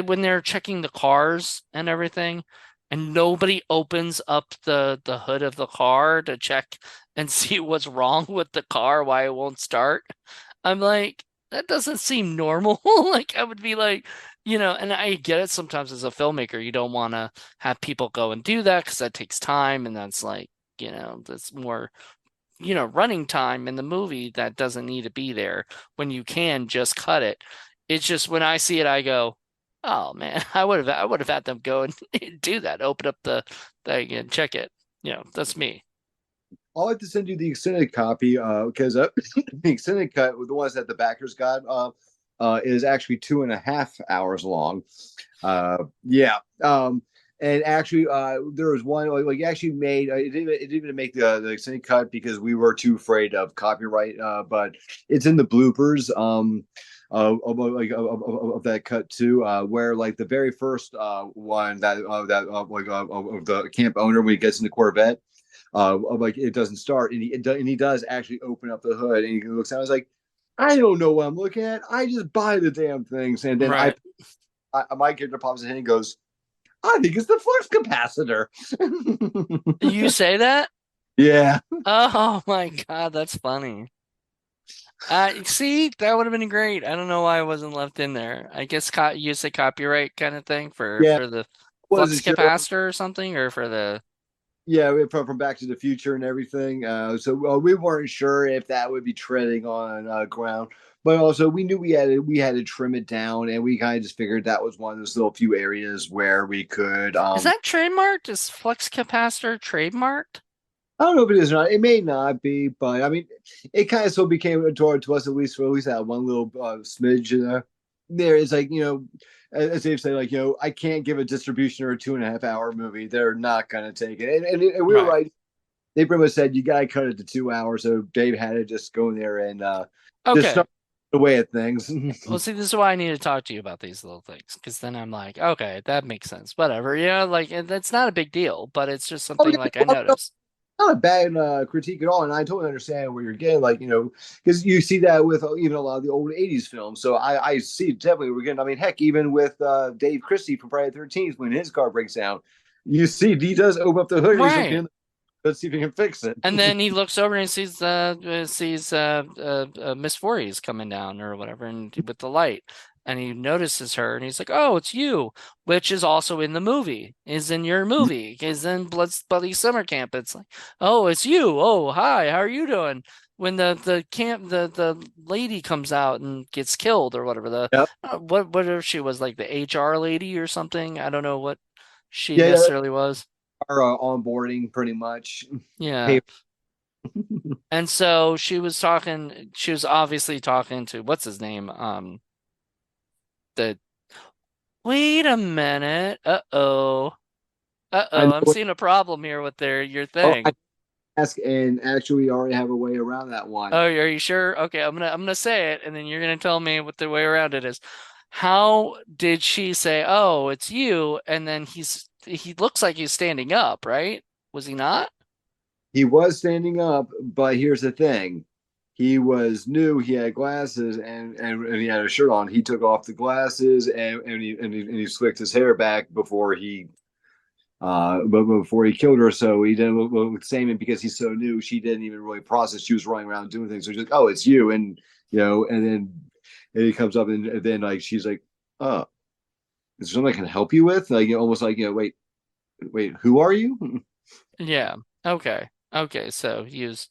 when they're checking the cars and everything and nobody opens up the hood of the car to check and see what's wrong with the car, why it won't start. I'm like, that doesn't seem normal. Like I would be like, and I get it sometimes as a filmmaker, you don't want to have people go and do that because that takes time and that's like, that's more, running time in the movie that doesn't need to be there when you can just cut it. It's just when I see it, I go, oh man, I would have had them go and do that, open up the thing and check it. That's me. I'll like to send you the extended copy because the extended cut, the ones that the backers got, is actually 2.5 hours long. Yeah. And actually, there was one like actually made it didn't even make the extended cut because we were too afraid of copyright. But it's in the bloopers. Of that cut too, where like the very first one of the camp owner when he gets in the Corvette, like it doesn't start, and he does actually open up the hood, and he looks out. I was like, I don't know what I'm looking at. I just buy the damn things, and then Right. my character pops in and he goes, I think it's the flux capacitor. You say that? Yeah, Oh my God, that's funny. See, that would have been great. I don't know why it wasn't left in there. I guess use a copyright kind of thing for yeah. the flux Wasn't sure. capacitor or something, or for the. Yeah, from Back to the Future and everything. So we weren't sure if that would be treading on ground, but also we knew we had to trim it down, and we kind of just figured that was one of those little few areas where we could. Is that trademarked? Is flux capacitor trademarked? I don't know if it is or not. It may not be, but I mean, it kind of still became a door to us at least that one little smidge. There is like as they've said, like I can't give a distribution or a 2.5 hour movie. They're not gonna take it, and we were Right. right. They pretty much said you gotta cut it to 2 hours, so Dave had to just go in there and just Okay. start away at things. Well, see, this is why I need to talk to you about these little things, because then I'm like, okay, that makes sense. Whatever. Like that's not a big deal, but it's just Oh something yeah, like I well, no, noticed. not a bad critique at all, and I totally understand where you're getting, like because you see that with even a lot of the old '80s films. So I see definitely we're getting. I mean, heck, even with Dave Christie from Friday the 13th, when his car breaks down, you see he does open up the hood and he's looking Right. in. Let's see if he can fix it. And then he looks over and sees Miss Voorhees coming down or whatever, and with the light, and he notices her, and he's like, "Oh, it's you," which is also in the movie, is in your movie, is in Bloody Summer Camp. It's like, "Oh, it's you. Oh, hi, how are you doing?" when the lady comes out and gets killed or whatever, the Yep. what if she was like the HR lady or something? I don't know what she Yeah, yeah. necessarily was. Our onboarding pretty much. Yeah. Hey, And so she was obviously talking to what's his name? The Wait a minute. Uh-oh. I Uh-oh. know I'm what. seeing a problem here with your Oh, I thing. ask, and actually, we already have a way around that one. Oh, are you sure? Okay, I'm gonna say it, and then you're gonna tell me what the way around it is. How did she say, "Oh, it's you," and then he looks like he's standing up, right? Was he not? He was standing up, but here's the thing. He was new. He had glasses and he had a shirt on. He took off the glasses and he slicked his hair back before he but before he killed her. So he didn't with Simon because he's so new. She didn't even really process. She was running around doing things. So she's like, "Oh, it's you," and and then he comes up and then like she's like, "Oh, is there something I can help you with?" Like almost like wait, who are you? Yeah. Okay. Okay. So he was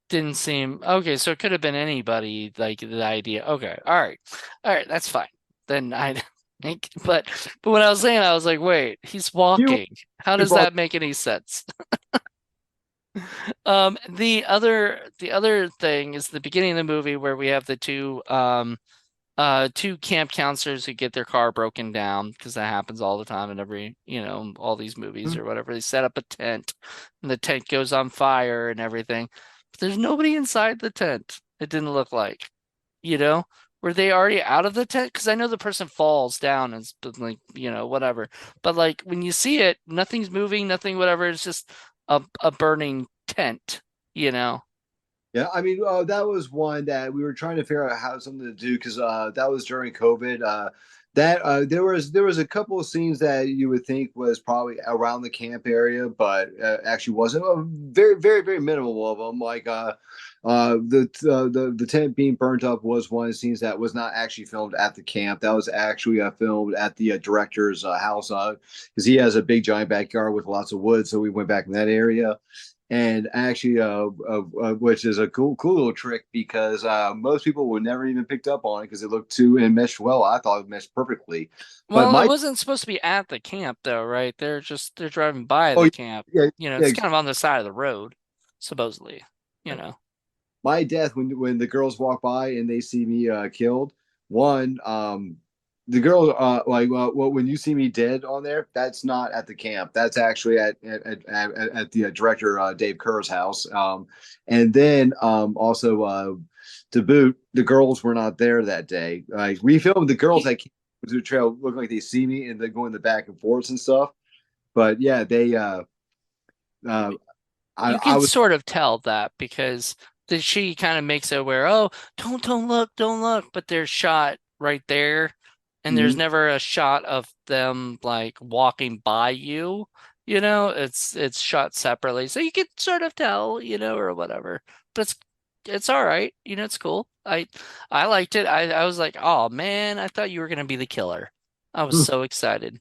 didn't seem okay. So it could have been anybody. Like the idea. Okay. All right. All right. That's fine. Then I think. But when I was saying, I was like, wait, he's You walking. How does brought that make any sense? The other thing is the beginning of the movie where we have the two camp counselors who get their car broken down because that happens all the time in every, all these movies or whatever. They set up a tent and the tent goes on fire and everything. But there's nobody inside the tent. It didn't look like, you know, were they already out of the tent? Because I know the person falls down and like, whatever. But like when you see it, nothing's moving, nothing, whatever. It's just a burning tent, you know. Yeah, I mean, that was one that we were trying to figure out how something to do because that was during COVID. That there was a couple of scenes that you would think was probably around the camp area, but actually wasn't. Very, very, very minimal of them. Like the tent being burnt up was one of the scenes that was not actually filmed at the camp. That was actually filmed at the director's house because he has a big giant backyard with lots of wood. So we went back in that area and actually, which is a cool little trick because most people would never even picked up on it because it looked too and meshed well. I thought it meshed perfectly, but Well, it my wasn't supposed to be at the camp though, right? They're driving by oh the camp. yeah It's yeah kind of on the side of the road, supposedly, you know. my death when the girls walk by and they see me killed. One, the girls like well when you see me dead on there, that's not at the camp. That's actually at the director Dave Kerr's house. And then also to boot, the girls were not there that day. Like we filmed the girls You, that came to the trail look like they see me and they go in the back and forths and stuff. But yeah, they uh you I can was. sort of tell that because she kind of makes it where, oh, don't look, don't look, but there's shot right there, and there's Mhm. never a shot of them like walking by you. It's shot separately, so you can sort of tell, or whatever. But it's all right, it's cool. I liked it. I was like, oh man, I thought you were gonna be the killer. I was so excited.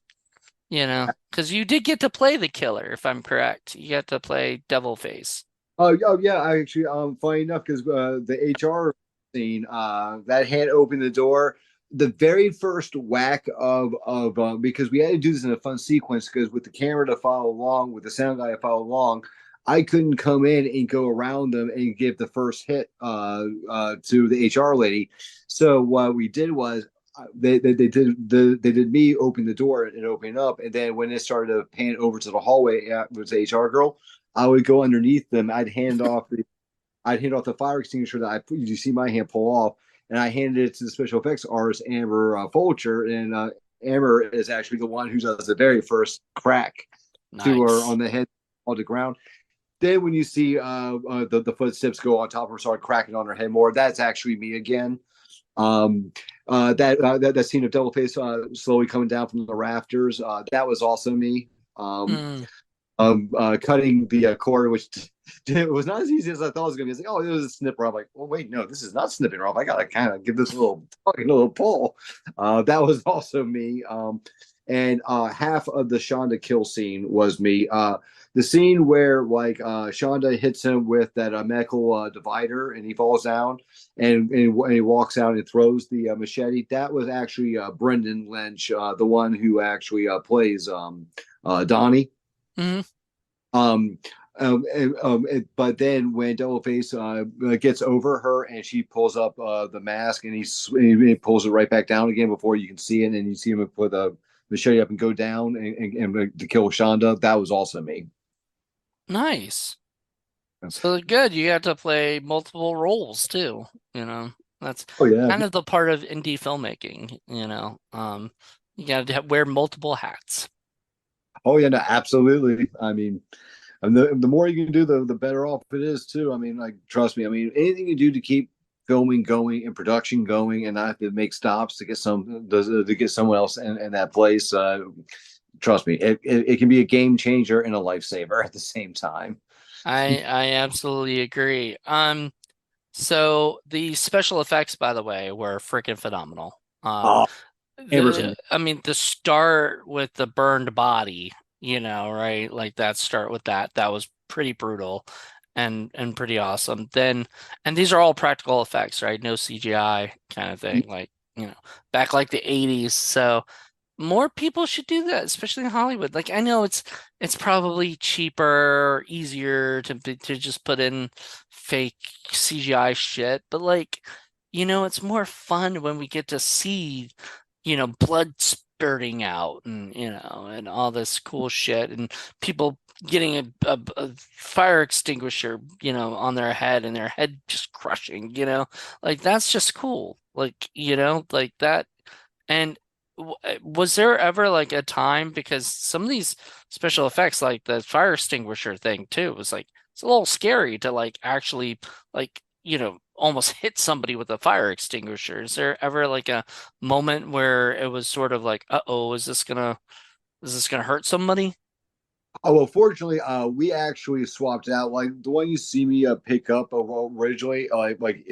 Because you did get to play the killer, if I'm correct. You got to play Devilface. Oh yeah, I actually funny enough because the HR scene that hand opened the door. The very first whack of because we had to do this in a fun sequence because with the camera to follow along, with the sound guy to follow along, I couldn't come in and go around them and give the first hit to the HR lady. So what we did was they did me open the door and open up, and then when it started to pan over to the hallway with the HR girl, I would go underneath them. I'd hand off the fire extinguisher that you see my hand pull off, and I handed it to the special effects artist Amber Fulcher, and Amber is actually the one who does the very first crack to her Nice. on the head on the ground. Then when you see the footsteps go on top of her, start cracking on her head more, that's actually me again. Um, that scene of Devilface slowly coming down from the rafters, that was also me. Mm. Cutting the cord, which it was not as easy as I thought it was going to be. It's like, oh, it was a snipper. I'm like, well, wait, no, this is not snipping her off. I got to kind of give this a little pull. That was also me. and half of the Shonda kill scene was me. The scene where like Shonda hits him with that medical divider and he falls down and he walks out and throws the machete. That was actually Brendan Lynch, the one who actually plays Donnie. Hmm. Um, but then when Doubleface gets over her and she pulls up the mask and he pulls it right back down again before you can see it, and you see him put the machete up and go down and to kill Shonda, that was also me. Nice. So good. You got to play multiple roles too. You know, that's Oh yeah. kind of the part of indie filmmaking. You got to wear multiple hats. Oh yeah. No, absolutely. I mean, and the more you can do, the better off it is too. I mean, like trust me. I mean, anything you do to keep filming going and production going, and not have to make stops to get to get someone else in that place. Trust me, it can be a game changer and a lifesaver at the same time. I absolutely agree. So the special effects, by the way, were freaking phenomenal. Oh, Amber's I mean, the start with the burned body, right? Like that start with that was pretty brutal and pretty awesome. And these are all practical effects, right? No CGI kind of thing, like, back like the 80s. So more people should do that, especially in Hollywood. Like I know it's probably cheaper, easier to just put in fake CGI shit, but like, it's more fun when we get to see, blood spurting out and all this cool shit and people getting a fire extinguisher, on their head and their head just crushing, like that's just cool. Like, like that. And was there ever like a time because some of these special effects, like the fire extinguisher thing too, was like it's a little scary to like actually like almost hit somebody with a fire extinguisher. Is there ever like a moment where it was sort of like, uh-oh, is this gonna hurt somebody? Oh well, fortunately, we actually swapped out. Like the one you see me pick up originally, like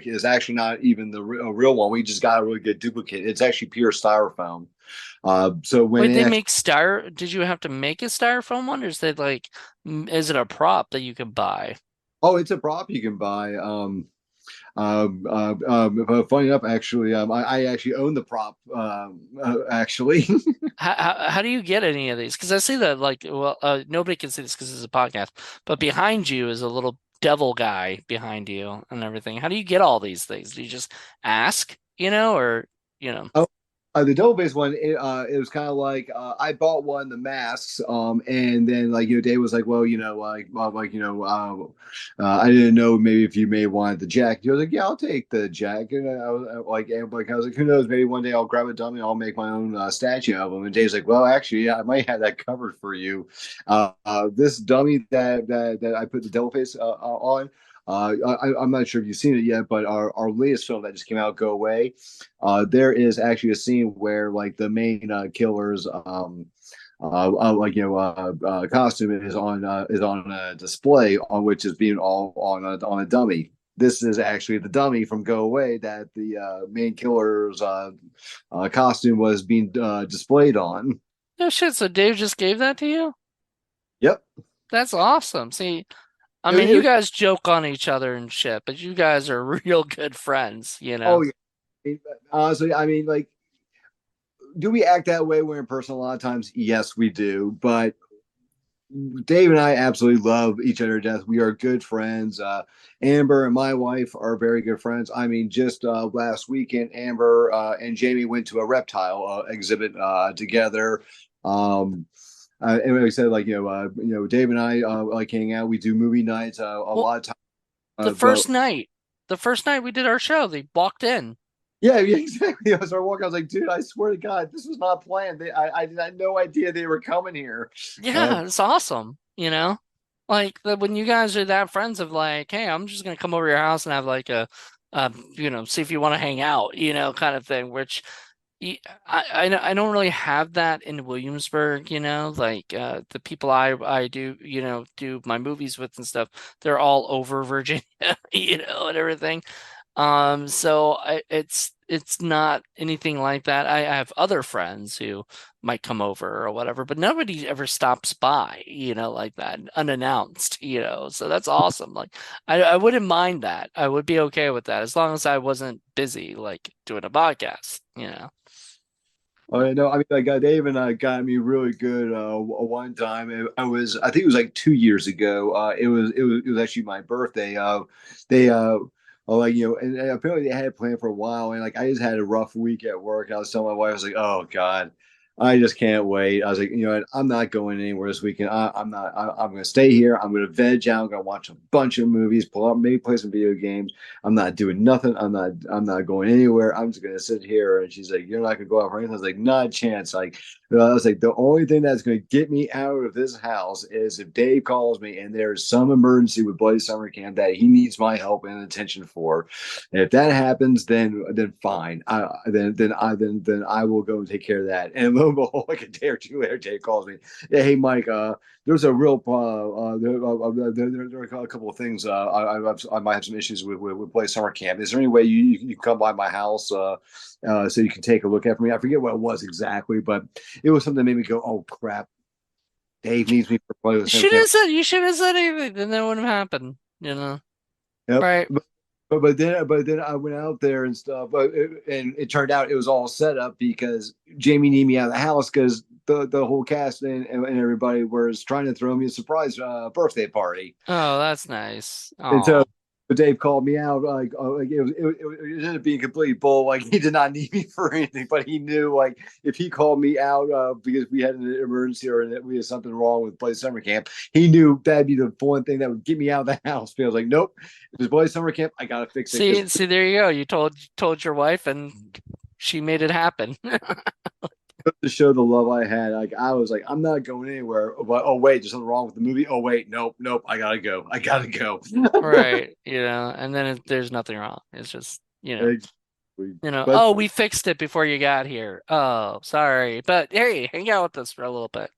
is actually not even the real one. We just got a really good duplicate. It's actually pure styrofoam. So when Wait, it they actually, make did you have to make a styrofoam one, or is it like, is it a prop that you can buy? oh, it's a prop you can buy. Funny enough, actually, I actually own the prop. Actually, How do you get any of these? Because I see that like, well, nobody can see this because it's a podcast, but behind you is a little devil guy behind you and everything. How do you get all these things? Do you just ask, or you know? oh, the double bass one, it was kind of like I bought one, the masks, and then like Dave was like, well, I didn't know maybe if you may want the jack. He was like, yeah, I'll take the jack, and I was like, I was like, who knows? Maybe one day I'll grab a dummy, I'll make my own statue of him. And Dave's like, well, actually, yeah, I might have that covered for you. This dummy that I put the devil face on. I'm not sure if you've seen it yet, but our latest film that just came out, Go Away, there is actually a scene where like the main killer's costume is on a display on which is being all on a dummy. This is actually the dummy from Go Away that the main killer's costume was being displayed on. No shit. So Dave just gave that to you? Yep. That's awesome. See, I It, mean, you it, guys joke on each other and shit, but you guys are real good friends. oh yeah. Honestly, I mean, like, do we act that way when we're in person? A lot of times, yes, we do. But Dave and I absolutely love each other to death. We are good friends. Amber and my wife are very good friends. I mean, just last weekend, Amber and Jamie went to a reptile exhibit together. Um, and like I said, like Dave and I like hang out. We do movie nights a Well, lot of time. the But first night, the first night we did our show, they walked in. yeah, yeah, exactly. I was walking. I was like, dude, I swear to God, this was not planned. I had no idea they were coming here. Uh, Yeah, it's awesome. Like when you guys are that friends of like, hey, I'm just gonna come over your house and have like see if you want to hang out, kind of thing. Which I don't really have that in Williamsburg, like the people I do, do my movies with and stuff, they're all over Virginia, and everything. It's not anything like that. I have other friends who might come over or whatever, but nobody ever stops by, like that, unannounced. So that's awesome. Like I wouldn't mind that. I would be okay with that as long as I wasn't busy like doing a podcast. Oh, yeah, no, I mean, like Dave and I got me really good one time. I think it was like 2 years ago. It was actually my birthday. They like and apparently they had it planned for a while, and like I just had a rough week at work. I was telling my wife, I was like, oh God, I just can't wait. I was like, what, I'm not going anywhere this weekend. I'm not. I'm going to stay here. I'm going to veg out. I'm going to watch a bunch of movies, pull up, maybe play some video games. I'm not doing nothing. I'm not going anywhere. I'm just gonna sit here. And she's like, you're not gonna go out for anything. I was like, not a chance. Like I was like, the only thing that's gonna get me out of this house is if Dave calls me and there's some emergency with Bloody Summer Camp that he needs my help and attention for. And if that happens, then fine. Then I will go and take care of that. And lo and behold, like a day or two later, Dave calls me. Yeah, hey Mike, there's a real there are a couple of things. I might have some issues with Play Summer Camp. Is there any way you come by my house so you can take a look at me? I forget what it was exactly, but it was something that made me go, "Oh crap, Dave needs me for Play Summer Camp." You should have said anything, then that wouldn't have happened. Yep. Right. But then I went out there and stuff. And it turned out it was all set up because Jamie needed me out of the house because the whole cast and everybody was trying to throw me a surprise birthday party. Oh, that's nice. And so Oh. but Dave called me out like it ended up being complete bull. Like he did not need me for anything, but he knew like if he called me out because we had an emergency or that we had something wrong with Play Summer Camp, he knew that'd be the one thing that would get me out of the house. But I was like, nope, if it's Play Summer Camp, I gotta fix it because See, there you go. You told your wife and she made it happen. to show the love I had, like I was like, I'm not going anywhere. But oh wait, there's something wrong with the movie. Oh wait, nope, I gotta go. I gotta go. Right. And then there's nothing wrong. It's just, Exactly. But oh, we fixed it before you got here. Oh, sorry. But hey, hang out with us for a little bit,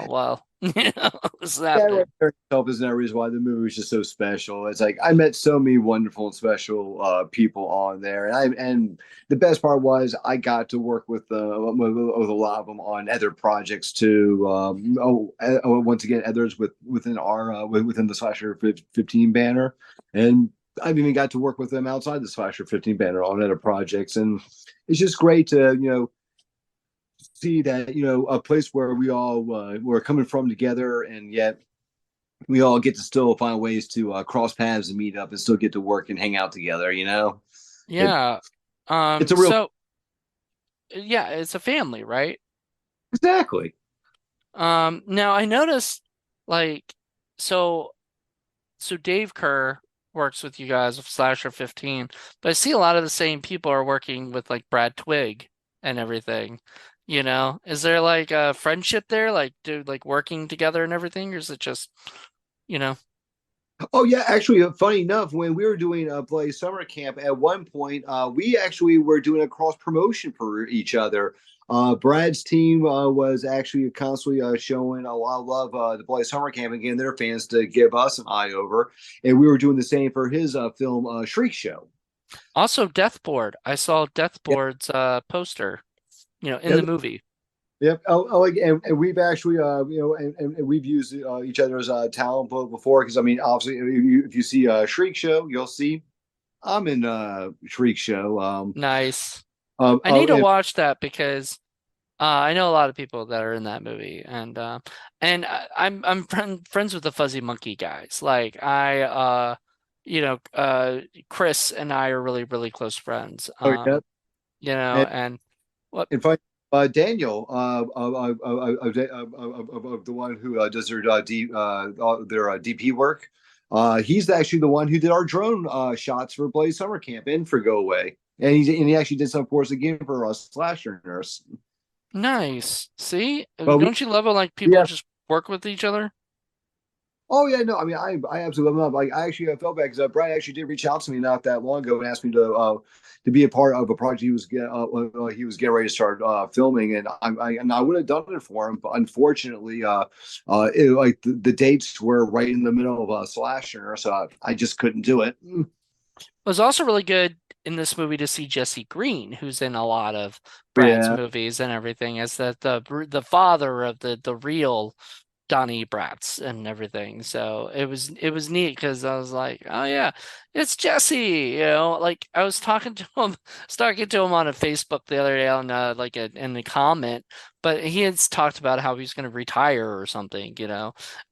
while, this is that right happening. there itself is another reason why the movie was just so special. It's like I met so many wonderful and special people on there, and the best part was I got to work with a lot of them on other projects too. Once again, others within our within the Slasher 15 banner, and I've even got to work with them outside the Slasher 15 banner on other projects, and it's just great to see that a place where we all we're coming from together, and yet we all get to still find ways to cross paths and meet up and still get to work and hang out together. It Yeah. it's a real So yeah, it's a family, right? exactly. Now I noticed like so so Dave Kerr works with you guys with Slasher 15, but I see a lot of the same people are working with like Brad Twigg and everything. Is there like a friendship there, like do like working together and everything, or is it just, you know? Oh yeah, actually, funny enough, when we were doing play summer camp at one point, we actually were doing a cross promotion for each other. Brad's team was actually constantly showing a lot of love to play summer camp and getting their fans to give us an eye over, and we were doing the same for his film Shriek Show. Also Deathboard. I saw Yep, Deathboard's poster, in the yep, movie. yep. Like, and we've actually, and we've used each other's talent before because I mean, obviously, if you see Shriek Show, you'll see I'm in Shriek Show. Nice. Um, I oh, need to and watch that because I know a lot of people that are in that movie, and I'm friends with the Fuzzy Monkey guys. Like Chris and I are really really close friends. oh yeah, and And what? in fact, Daniel, of the one who does their DP work, he's actually the one who did our drone shots for Blaze Summer Camp and for Go Away, and he actually did some for us again for us Slasher Nurse. Nice. See, But don't you love it? Like we people have just work with each other. Oh yeah, no, I mean, I absolutely love. Like, I actually felt bad because Brian actually did reach out to me not that long ago and asked me to be a part of a project he was getting ready to start filming, and I would have done it for him, but unfortunately, like the dates were right in the middle of a slasher, so I just couldn't do it. was also really good in this movie to see Jesse Green, who's in a lot of Brad's Yeah. movies and everything, as the father of the real Donnie Bratz and everything. So it was neat because I was like, oh yeah, it's Jesse. Like I was talking to him, talking to him on a Facebook the other day on in the comment, but he had talked about how he's going to retire or something.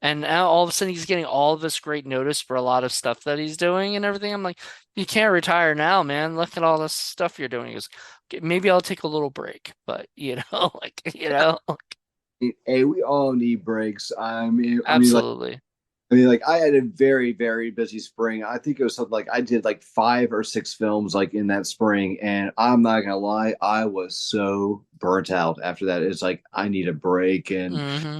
And now all of a sudden he's getting all of this great notice for a lot of stuff that he's doing and everything. I'm like, you can't retire now, man. Look at all this stuff you're doing. He goes, "Okay, maybe I'll take a little break, but Hey, we all need breaks. absolutely. Like I had a very, very busy spring. I think it was something like I did like 5 or 6 films like in that spring, and I'm not gonna lie, I was so burnt out after that. It's like I need a break, and Hmm.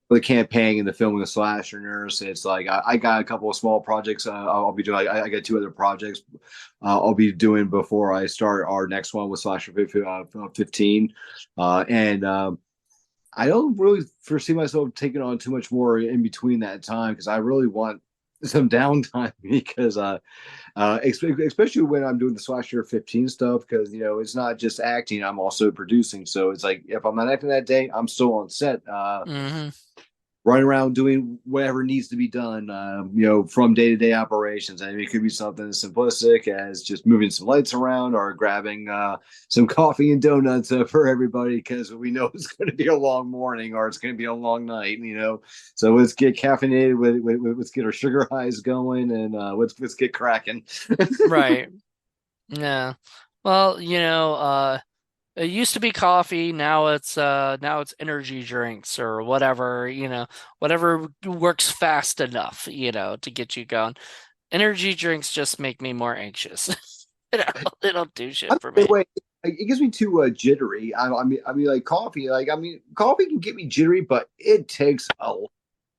the campaigning and the filming of Slasher Nurse. It's like I got a couple of small projects. I'll be doing. I got 2 other projects I'll be doing before I start our next one with Slasher 15, and I don't really foresee myself taking on too much more in between that time because I really want some downtime because especially when I'm doing the Slasher 15 stuff because it's not just acting, I'm also producing. So it's like if I'm not acting that day, I'm still on set. Hmm. Running around doing whatever needs to be done, from day to day operations. I mean, it could be something as simplistic as just moving some lights around or grabbing some coffee and donuts for everybody because we know it's going to be a long morning or it's going to be a long night. So let's get caffeinated let's get our sugar highs going and let's get cracking. Right. Yeah. Well, it used to be coffee, now it's energy drinks or whatever works fast enough, to get you going. Energy drinks just make me more anxious. They don't do shit I'm for the me. way it gets me too jittery. Like coffee. Coffee can get me jittery, but it takes a lot of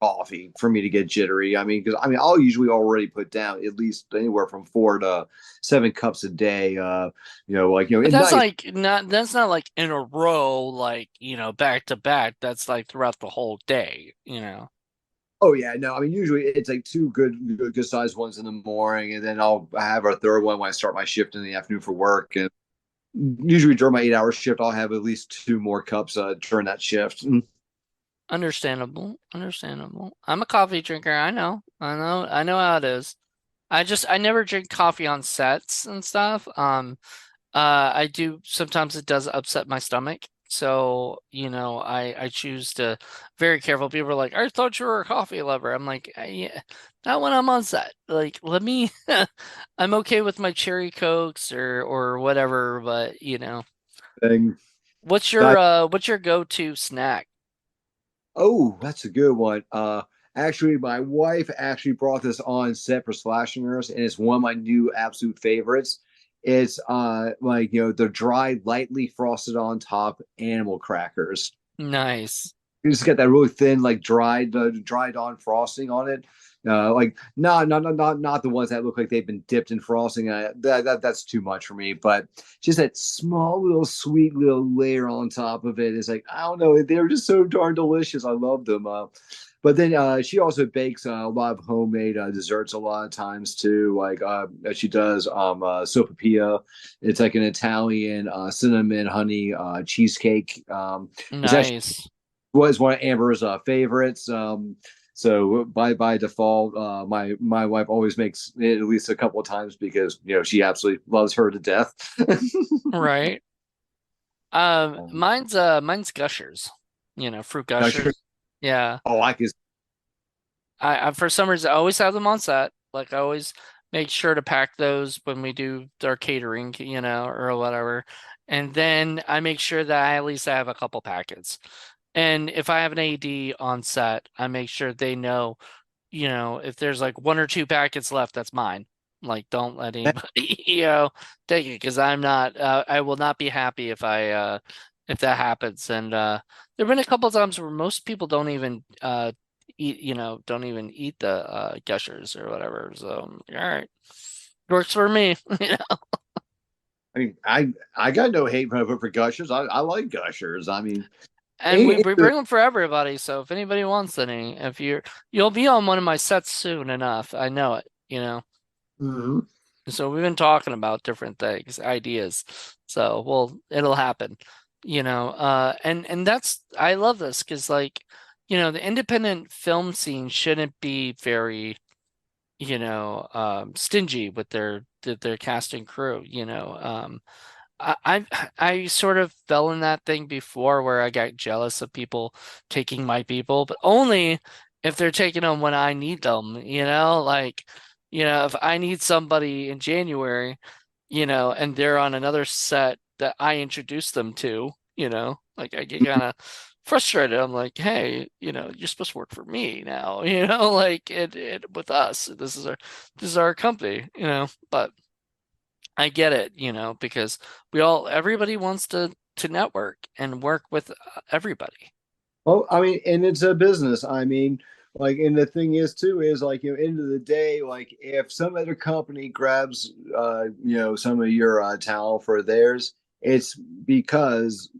coffee for me to get jittery. Because I'll usually already put down at least anywhere from 4 to 7 cups a day. But and nice. that's not like in a row, like, back to back. That's like throughout the whole day. Oh yeah, no. Usually it's like 2 good sized ones in the morning, and then I'll have a third one when I start my shift in the afternoon for work. And usually during my 8 hour shift, I'll have at least 2 more cups during that shift. Understandable. Understandable. I'm a coffee drinker. I know. I know. I know how it is. I never drink coffee on sets and stuff. I do sometimes it does upset my stomach. So, I choose to very careful. People are like, I thought you were a coffee lover. I'm like, yeah, not when I'm on set. Like, let me I'm okay with my cherry cokes or whatever, but Thing. what's your go-to snack? Oh, that's a good one. Actually, my wife actually brought this on set for Slashingers, and it's one of my new absolute favorites. It's like the dried, lightly frosted on top animal crackers. Nice. You just get that really thin, like dried on frosting on it. Like not the ones that look like they've been dipped in frosting. That's too much for me. But just that small little sweet little layer on top of it is like I don't know. They're just so darn delicious. I love them. But then she also bakes a lot of homemade desserts a lot of times too. Like she does sopapilla. It's like an Italian cinnamon honey cheesecake. It's actually Nice. was one of Amber's favorites. So by default, my wife always makes it at least a couple of times because she absolutely loves her to death. Right. um, Mine's Gushers. Fruit Usher, Gushers. Yeah. oh, I can. I for some reason I always have them on set. Like I always make sure to pack those when we do our catering, or whatever. And then I make sure that I at least have a couple packets. And if I have an AD on set, I make sure they know, if there's like 1 or 2 packets left, that's mine. Like, don't let anybody, take it because I will not be happy if that happens. And there've been a couple of times where most people don't even eat the gushers or whatever. So, all right, works for me. I got no hate for Gushers. I like Gushers. And we Any, we bring them for everybody. So if anybody wants any, you'll be on one of my sets soon enough. I know it. Mhm. So we've been talking about different things, ideas. So, well, it'll happen, and that's I love this because like, the independent film scene shouldn't be very, stingy with their cast and crew, I sort of fell in that thing before where I got jealous of people taking my people, but only if they're taking them when I need them, like, if I need somebody in January, and they're on another set that I introduced them to, like I get kind of frustrated. I'm like, hey, you're supposed to work for me now, like it with us. This is our company, but I get it, because everybody wants to network and work with everybody. Well, I mean, and it's a business. I mean, like, and the thing is too is like, end of the day, like if some other company grabs, some of your talent for theirs, it's because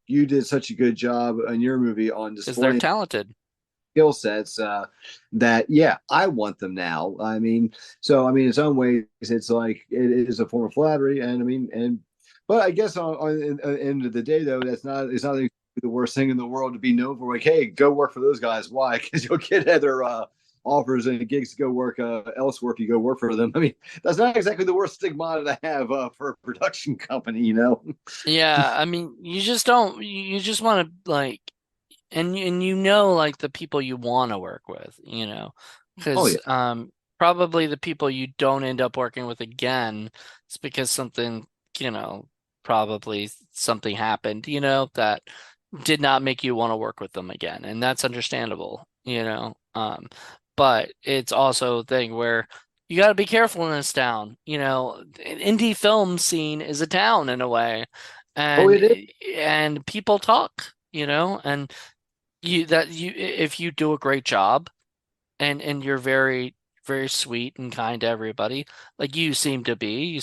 you did such a good job on your movie on Because they're displaying talented. skill sets, that yeah, I want them now. I mean, so I mean, in some ways, it's like it is a form of flattery, and I mean, but I guess on the end of the day, though, it's not the worst thing in the world to be known for. Like, hey, go work for those guys. Why? Because you'll get other offers and gigs to go work elsewhere if you go work for them. I mean, that's not exactly the worst stigma to have for a production company, you know. Yeah, I mean, you just don't, you just want to like, and like the people you want to work with, Oh yeah. because probably the people you don't end up working with again, it's because something, you know, probably something happened, that did not make you want to work with them again, and that's understandable, but it's also a thing where you got to be careful in this town, an indie film scene is a town in a way, Oh, and it is. and people talk, and you if you do a great job and you're very very sweet and kind to everybody, like you seem to be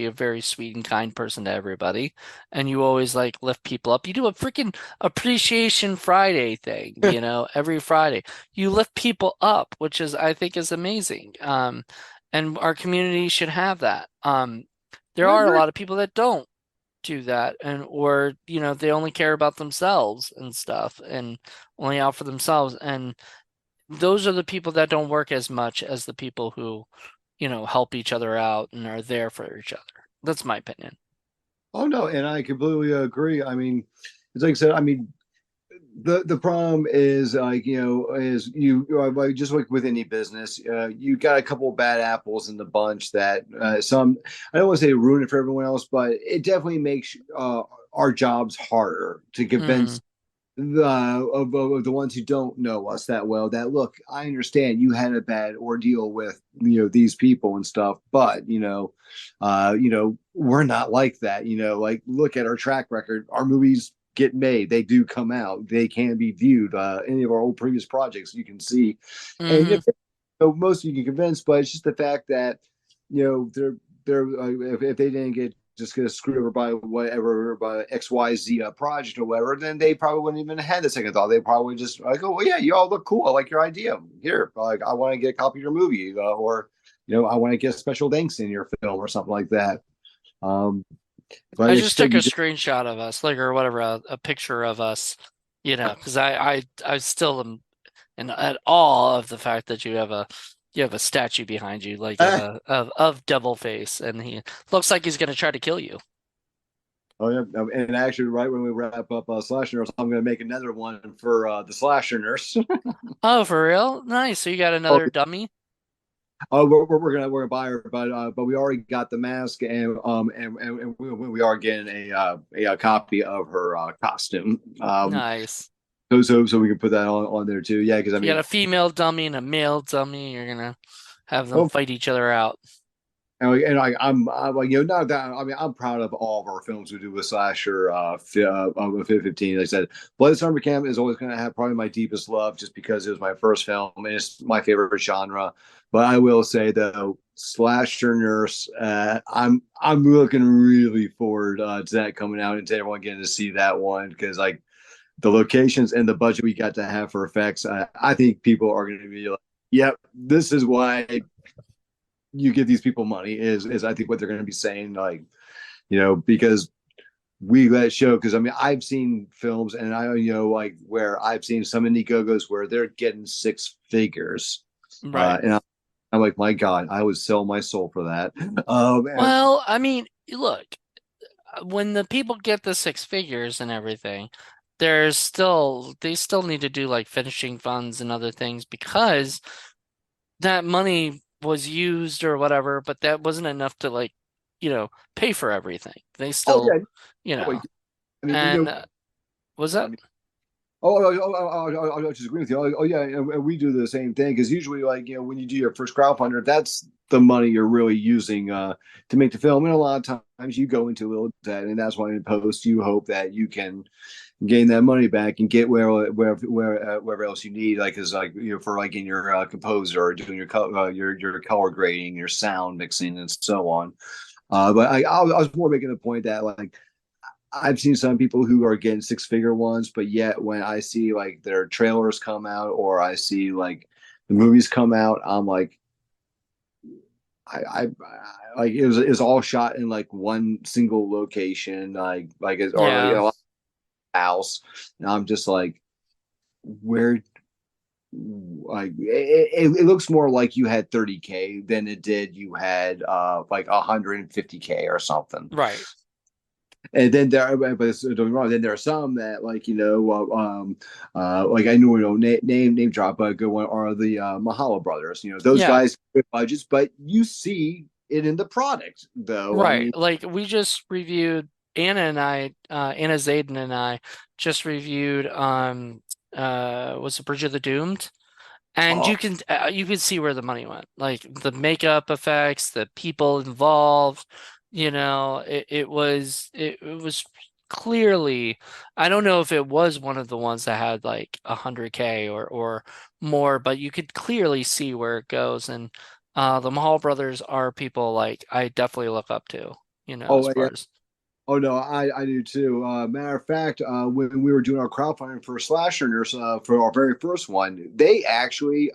a very sweet and kind person to everybody, and you always like lift people up. You do a freaking appreciation Friday thing, every Friday. You lift people up, which is I think is amazing. And our community should have that. There I are a agree. lot of people that don't do that, and or they only care about themselves and stuff and only out for themselves, and those are the people that don't work as much as the people who help each other out and are there for each other. That's my opinion. Oh no, and I completely agree. I mean, it's like I said. I mean, the problem is like is like just like with any business, you got a couple of bad apples in the bunch that some I don't want to say ruin it for everyone else, but it definitely makes our jobs harder to Hmm. convince of the ones who don't know us that well that look, I understand you had a bad ordeal with these people and stuff, but we're not like that. Like look at our track record. Our movies get made, they do come out, they can be viewed. Any of our old previous projects you can see, and Hmm. most of you can convince, but it's just the fact that they're if they didn't get just get screwed over by whatever by XYZ project or whatever, then they probably wouldn't even have had the second thought. They probably just like, oh well, yeah, you all look cool. I like your idea. Here, like I want to get a copy of your movie, or I want to get special thanks in your film or something like that. Um, but I if just took instead a you just screenshot of us, like or whatever, a picture of us, because I still am in at awe of the fact that you have a statue behind you, like of Devil Face, and he looks like he's gonna try to kill you. oh yeah, and actually, right when we wrap up Slasher Nurse, I'm going to make another one for the Slasher Nurse. Oh, for real? Nice. So you got Oh, another dummy? oh, we're gonna buy her, but we already got the mask, and we are getting a copy of her costume. Nice. So we can put that on there too. Yeah, because I So you mean, got a female dummy and a male dummy. You're gonna have them well, fight each other out. I'm like not that I mean I'm proud of all of our films we do with slasher 15. Like I said, Blood Summer Camp is always going to have probably my deepest love just because it was my first film and it's my favorite genre. But I will say though, Slasher Nurse, I'm looking really forward to that coming out and to everyone getting to see that one because like the locations and the budget we got to have for effects, I think people are going to be like, yep, this is why you give these people money is I think what they're going to be saying, like, because we let it show. Because I mean, I've seen films, and I like where I've seen some Indiegogos where they're getting six figures, Right. and I'm like, my God, I would sell my soul for that. And Well, I mean, look, when the people get the six figures and everything, they still need to do like finishing funds and other things because that money was used or whatever, but that wasn't enough to like, pay for everything. They oh still, yeah, you no, know, I mean, and was I that? mean, I just agree with you. Oh, yeah, and we do the same thing because usually, like, when you do your first crowdfunder, that's the money you're really using to make the film. And a lot of times you go into a little debt, and that's why in post you hope that you can gain that money back and get wherever else you need, like is like for like in your composer or doing your color grading, your sound mixing, and so on. But I was more making the point that like I've seen some people who are getting six figure ones, but yet when I see like their trailers come out or I see like the movies come out, I'm like, I like it was all shot in like one single location, like it's or like Yeah, a house, and I'm just like, where like it looks more like you had 30K than it did you had like 150K or something. right. And then but don't get me wrong. Then there are some that like I know, name drop a good one are the Mahala brothers. Those Yeah, guys with budgets, but you see it in the product, though. I right. mean, Like we just reviewed Anna Zayden and I just reviewed was it Bridge of the Doomed? And oh, you can see where the money went. Like the makeup effects, the people involved, it was clearly I don't know if it was one of the ones that had like 100K or more, but you could clearly see where it goes. And the Mahal brothers are people like I definitely look up to, as oh yeah. far as Oh no, I do too. Matter of fact, when we were doing our crowdfunding for Slashers for our very first one, they actually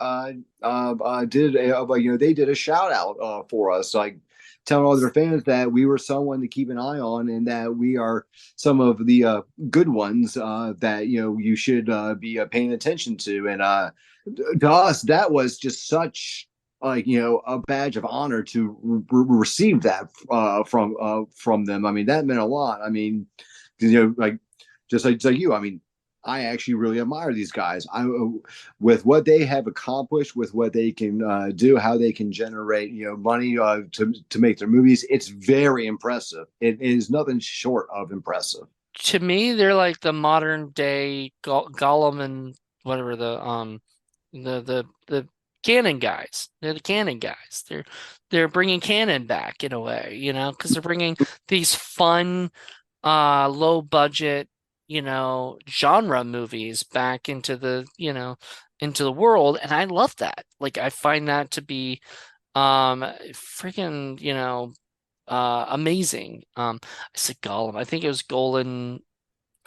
did like they did a shout out for us, like telling all their fans that we were someone to keep an eye on and that we are some of the good ones that you should be paying attention to. And to us, that was just such like a badge of honor to receive that from them. I mean, that meant a lot. I mean, like just like you. I mean, I actually really admire these guys. I with what they have accomplished, with what they can do, how they can generate money to make their movies. It's very impressive. It is nothing short of impressive. to me they're like the modern day Gollum and whatever the canon guys. They're the canon guys. They're bringing canon back in a way, because they're bringing these fun, low budget, genre movies back into the world, and I love that. Like I find that to be freaking, amazing. I said Gollum. I think it was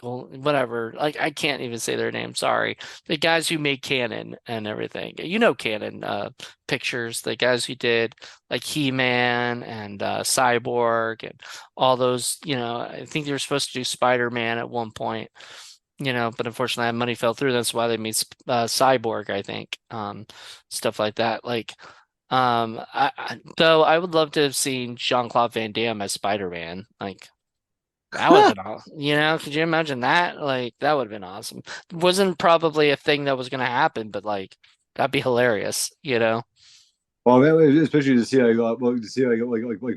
whatever. Like I can't even say their name. Sorry. The guys who made Canon and everything. Canon pictures. The guys who did like He-Man and Cyborg and all those. I think they were supposed to do Spider-Man at one point. But unfortunately, that money fell through. That's why they made Cyborg. I think stuff like that. Like. Though I would love to have seen Jean-Claude Van Damme as Spider-Man. Like that would have been awesome. Could you imagine that? Like, that would have been awesome. It wasn't probably a thing that was going to happen, but like, that'd be hilarious? Well, man, especially to see like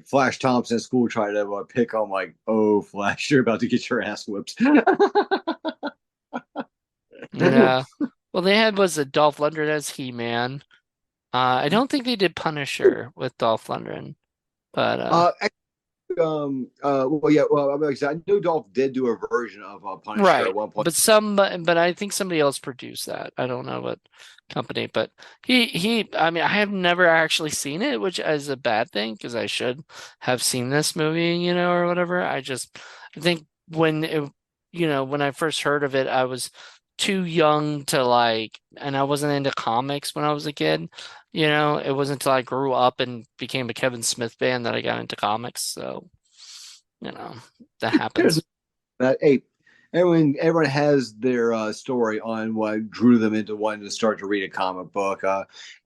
Flash Thompson at school try to pick on like, oh, Flash, you're about to get your ass whipped. Yeah. Well, they had was a Dolph Lundgren as He-Man. I don't think they did Punisher with Dolph Lundgren, but uh, well, yeah, well, like I said, I know Dolph did do a version of Punisher at right. one point. But I think somebody else produced that. I don't know what company, but I mean, I have never actually seen it, which is a bad thing because I should have seen this movie, or whatever. I think when I first heard of it, I was too young to like, and I wasn't into comics when I was a kid. It wasn't until I grew up and became a Kevin Smith fan that I got into comics. So, you know, that There's happens. that. Hey, everyone has their story on what drew them into wanting to start to read a comic book.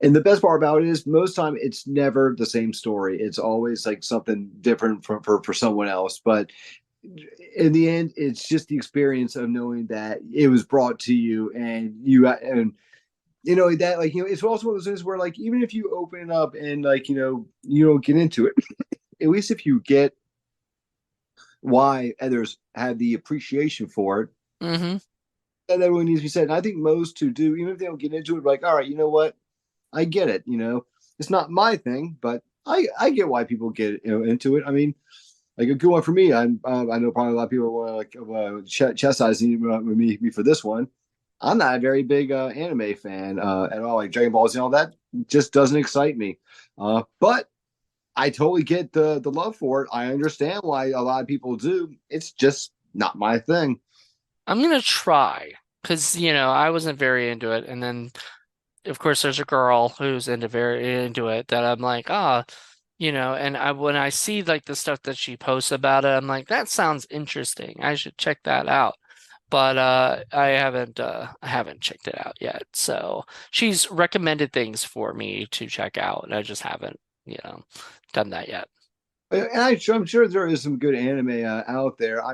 And the best part about it is most time it's never the same story. It's always like something different for someone else. But in the end, it's just the experience of knowing that it was brought to you and that like it's also one of those things where like even if you open it up and like you don't get into it, at least if you get why others had the appreciation for it, Hmm. that everyone needs to be said. And I think most who do, even if they don't get into it, like, all right, you know what, I get it. It's not my thing, but I get why people get into it. I mean, like a good one for me. I know probably a lot of people want to like chastise me for this one. I'm not a very big anime fan at all. Like Dragon Balls and all that just doesn't excite me. But I totally get the love for it. I understand why a lot of people do. It's just not my thing. I'm gonna try because I wasn't very into it, and then of course there's a girl who's very into it that I'm like, and I when I see like the stuff that she posts about it, I'm like, that sounds interesting. I should check that out. But I haven't checked it out yet. So she's recommended things for me to check out, and I just haven't, done that yet. And I'm sure there is some good anime out there.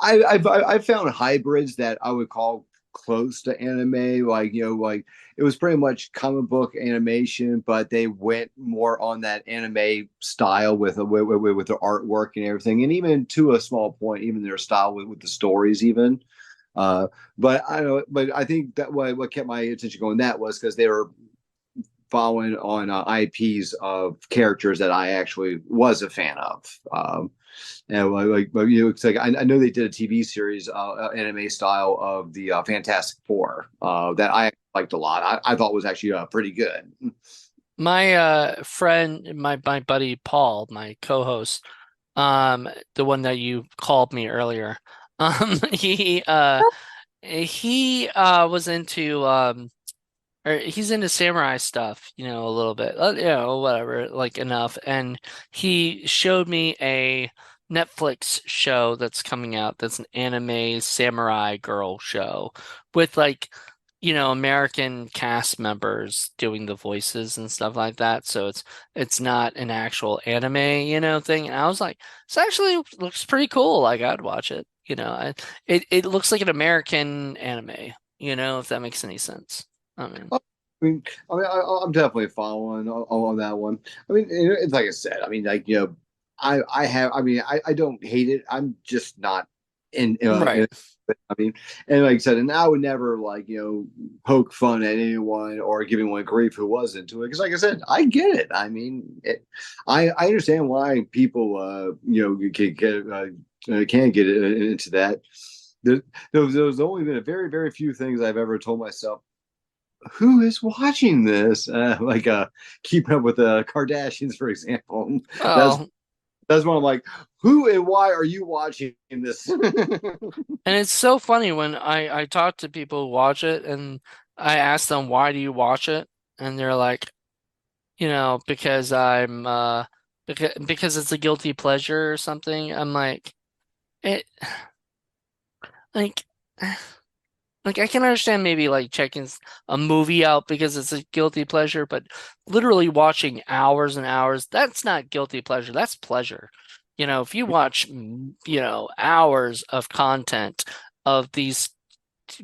I've found hybrids that I would call close to anime. Like like it was pretty much comic book animation, but they went more on that anime style with the artwork and everything, and even to a small point, even their style with the stories, even. Uh, but I think that what kept my attention going that was because they were following on IPs of characters that I actually was a fan of. And but it's like I know they did a TV series, anime style of the Fantastic Four that I liked a lot. I thought was actually pretty good. My friend, my buddy Paul, my co-host, the one that you called me earlier, he was into or he's into samurai stuff, a little bit, whatever, like enough. And he showed me a Netflix show that's coming out that's an anime samurai girl show with like, American cast members doing the voices and stuff like that. So it's not an actual anime, thing. And I was like, this actually looks pretty cool. Like I'd watch it. It looks like an American anime, if that makes any sense. I mean, I'm definitely following on that one. I mean, it's like I said. I mean, like I have. I mean, I don't hate it. I'm just not right. I mean, and like I said, and I would never like poke fun at anyone or give anyone grief who was into it because, like I said, I get it. I mean, I understand why people can get into that. There, there's only been a very few things I've ever told myself who is watching this? Like keeping up with the Kardashians, for example. That's Well, that's when I'm like, who and why are you watching this? and it's so funny when I talk to people who watch it and I ask them, why do you watch it? And they're like, because because it's a guilty pleasure or something. I'm it, like, like I can understand maybe like checking a movie out because it's a guilty pleasure, but literally watching hours and hours, that's not guilty pleasure. That's pleasure. If you watch, hours of content of these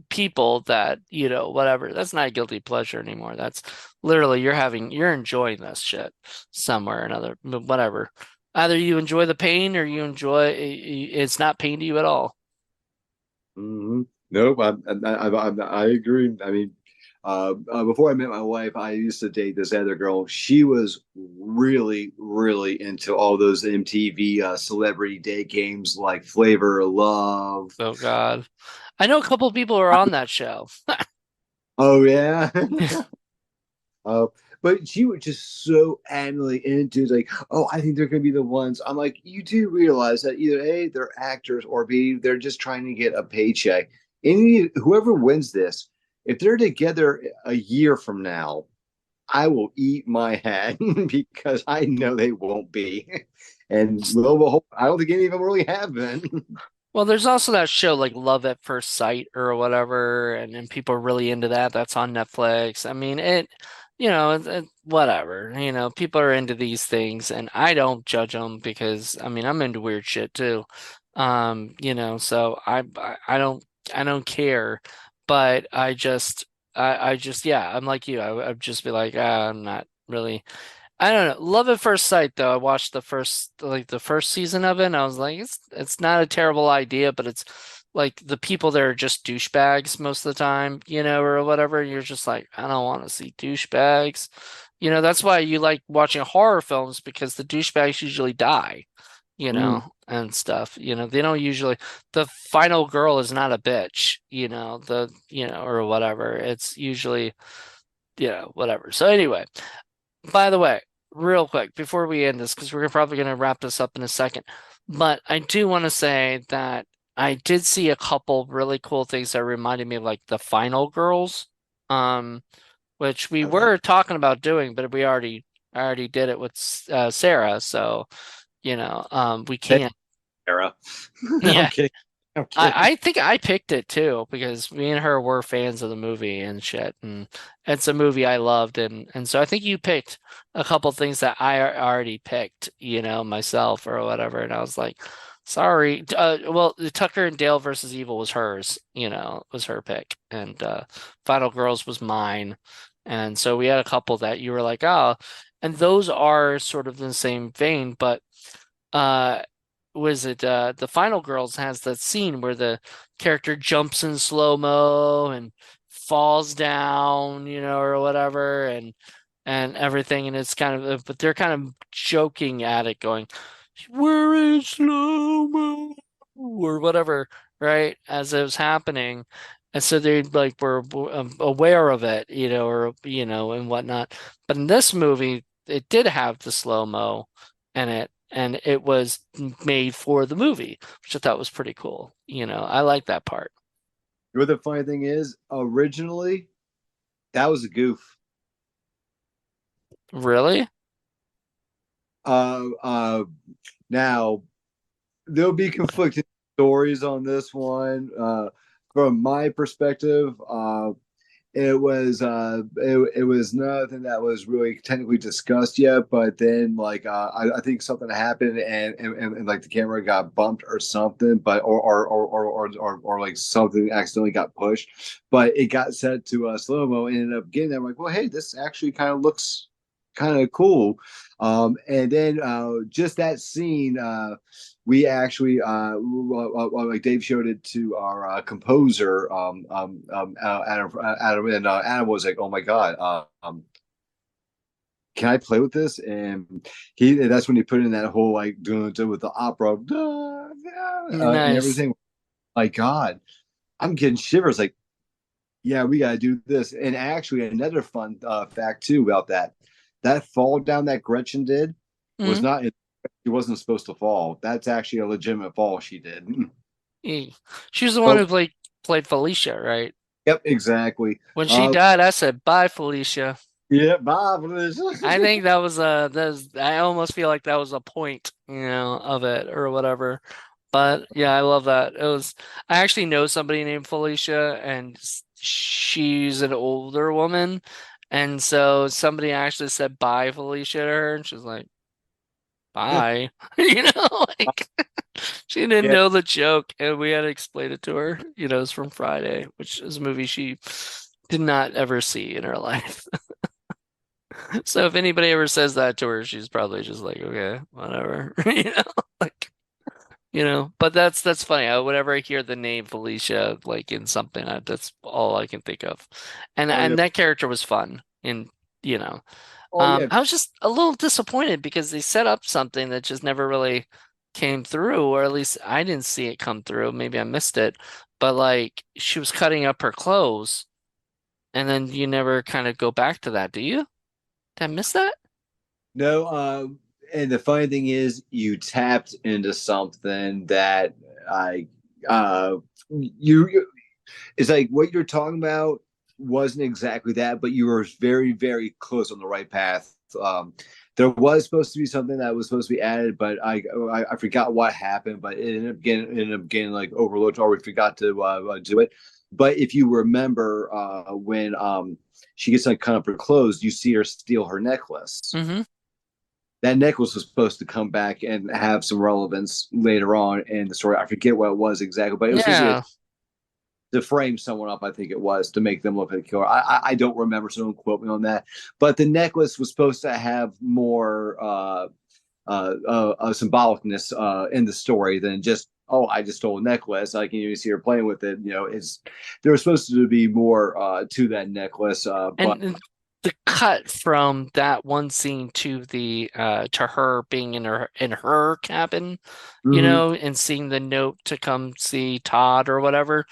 people that, whatever, that's not a guilty pleasure anymore. That's literally you're enjoying this shit somewhere or another, whatever. Either you enjoy the pain or you enjoy it's not pain to you at all. Mm-hmm. Nope, I agree. I mean, before I met my wife, I used to date this other girl. She was really into all those MTV celebrity date games like Flavor of Love. Oh God. I know a couple people are on that show. Oh yeah. Uh, but she was just so adamantly into like, oh, I think they're going to be the ones. I'm like, you do realize that either A, they're actors, or B, they're just trying to get a paycheck. whoever wins this, if they're together a year from now, I will eat my hat because I know they won't be. And lo and behold, I don't think any of them really have been. Well, there's also that show like Love at First Sight or whatever, and people are really into that. That's on Netflix. I mean, whatever. People are into these things, and I don't judge them because I mean, I'm into weird shit too. So I don't care, but I just yeah, I'm like you. I'd just be like, I'm not really. I don't know. Love at First Sight though. I watched the first season of it and I was like, it's not a terrible idea, but it's like the people there are just douchebags most of the time, or whatever. You're just like, I don't want to see douchebags. That's why you like watching horror films because the douchebags usually die, Mm. and stuff. They don't usually the final girl is not a bitch, or whatever. It's usually, whatever. So anyway, by the way, real quick before we end this, because we're probably going to wrap this up in a second, but I do want to say that I did see a couple really cool things that reminded me of like the Final Girls, um, which we Okay. were talking about doing, but I already did it with Sarah, so we Thank can't. you, Sarah. I'm Yeah, kidding. I'm kidding. I think I picked it too because me and her were fans of the movie and shit, and it's a movie I loved, and so I think you picked a couple things that already picked, myself or whatever, and I was like, sorry. Well, the Tucker and Dale versus Evil was hers, was her pick, and Final Girls was mine, and so we had a couple that you were like, oh, and those are sort of in the same vein, but. Uh, was it the Final Girls has that scene where the character jumps in slow-mo and falls down, or whatever, and everything, and it's kind of but they're kind of joking at it, going, "We're in slow-mo," or whatever, right? As it was happening. And so they like were aware of it, or and whatnot. But in this movie, it did have the slow-mo in it, and it was made for the movie, which I thought was pretty cool. I like that part. You know what the funny thing is? Originally, that was a goof. Really? Uh, uh, Now there'll be conflicting stories on this one. From my perspective, it was nothing that was really technically discussed yet. But then like I think something happened and like the camera got bumped or something, but or like something accidentally got pushed, but it got set to slow mo and ended up getting there. I'm like, well, hey, this actually kind of looks kind of cool. And then just that scene, we actually, like Dave showed it to our composer, Adam, and Adam was like, "Oh my God, can I play with this?" And that's when he put in that whole like doing it with the opera, and Nice. everything. My God, I'm getting shivers. Like, yeah, we got to do this. And actually, another fun fact too about that fall down that Gretchen did was Mm. not. She wasn't supposed to fall. That's actually a legitimate fall she did. She was the one Oh, who played Felicia, right? yep, exactly. When she Uh, died, I said, "Bye, Felicia." yeah, Bob. I think I almost feel like that was a point, of it or whatever. But yeah, I love that. I actually know somebody named Felicia, and she's an older woman. And so somebody actually said bye, Felicia, to her, and she's like, bye. Like she didn't Yeah, know the joke, and we had to explain it to her. It's from Friday, which is a movie she did not ever see in her life. So if anybody ever says that to her, she's probably just like, okay, whatever, like, But that's funny. Whenever I hear the name Felicia, like in something, that's all I can think of. And oh yeah, and that character was fun, and you know, oh yeah. I was just a little disappointed because they set up something that just never really came through, or at least I didn't see it come through. Maybe I missed it, but like she was cutting up her clothes, and then you never kind of go back to that, do you? Did I miss that? No, and the funny thing is, you tapped into something that I, you. It's like what you're talking about wasn't exactly that, but you were very, very close on the right path. There was supposed to be something that was supposed to be added, but I forgot what happened. But it ended up getting like overlooked, or we forgot to do it. But if you remember, when she gets like kind of her clothes, you see her steal her necklace. Hmm. That necklace was supposed to come back and have some relevance later on in the story. I forget what it was exactly, but it was supposed to be Yeah. to frame someone up. I think it was to make them look like a killer. I don't remember, so don't quote me on that. But the necklace was supposed to have more symbolicness in the story than just, oh, I just stole a necklace. I can even see her playing with it. It's there was supposed to be more to that necklace, but And the cut from that one scene to the to her being in her cabin, mhm. and seeing the note to come see Todd or whatever,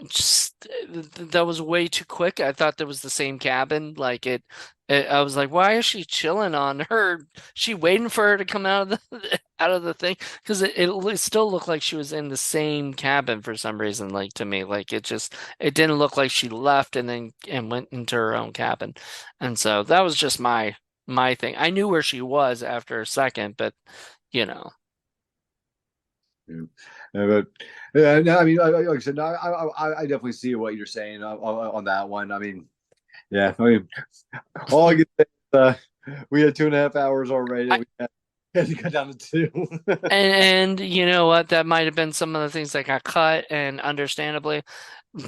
just that was way too quick. I thought that was the same cabin. I was like, why is she chilling on her? She waiting for her to come out of the out of the thing because it still looked like she was in the same cabin for some reason. Like to me, like it didn't look like she left and then and went into her own cabin, and so that was just my thing. I knew where she was after a second, but you know. Yeah. But yeah, no, I mean, like I said, no, I definitely see what you're saying on that one. I mean, yeah, I mean, all I can say is, we had 2.5 hours already. We had to cut down to two. And you know what? That might have been some of the things that got cut, and understandably,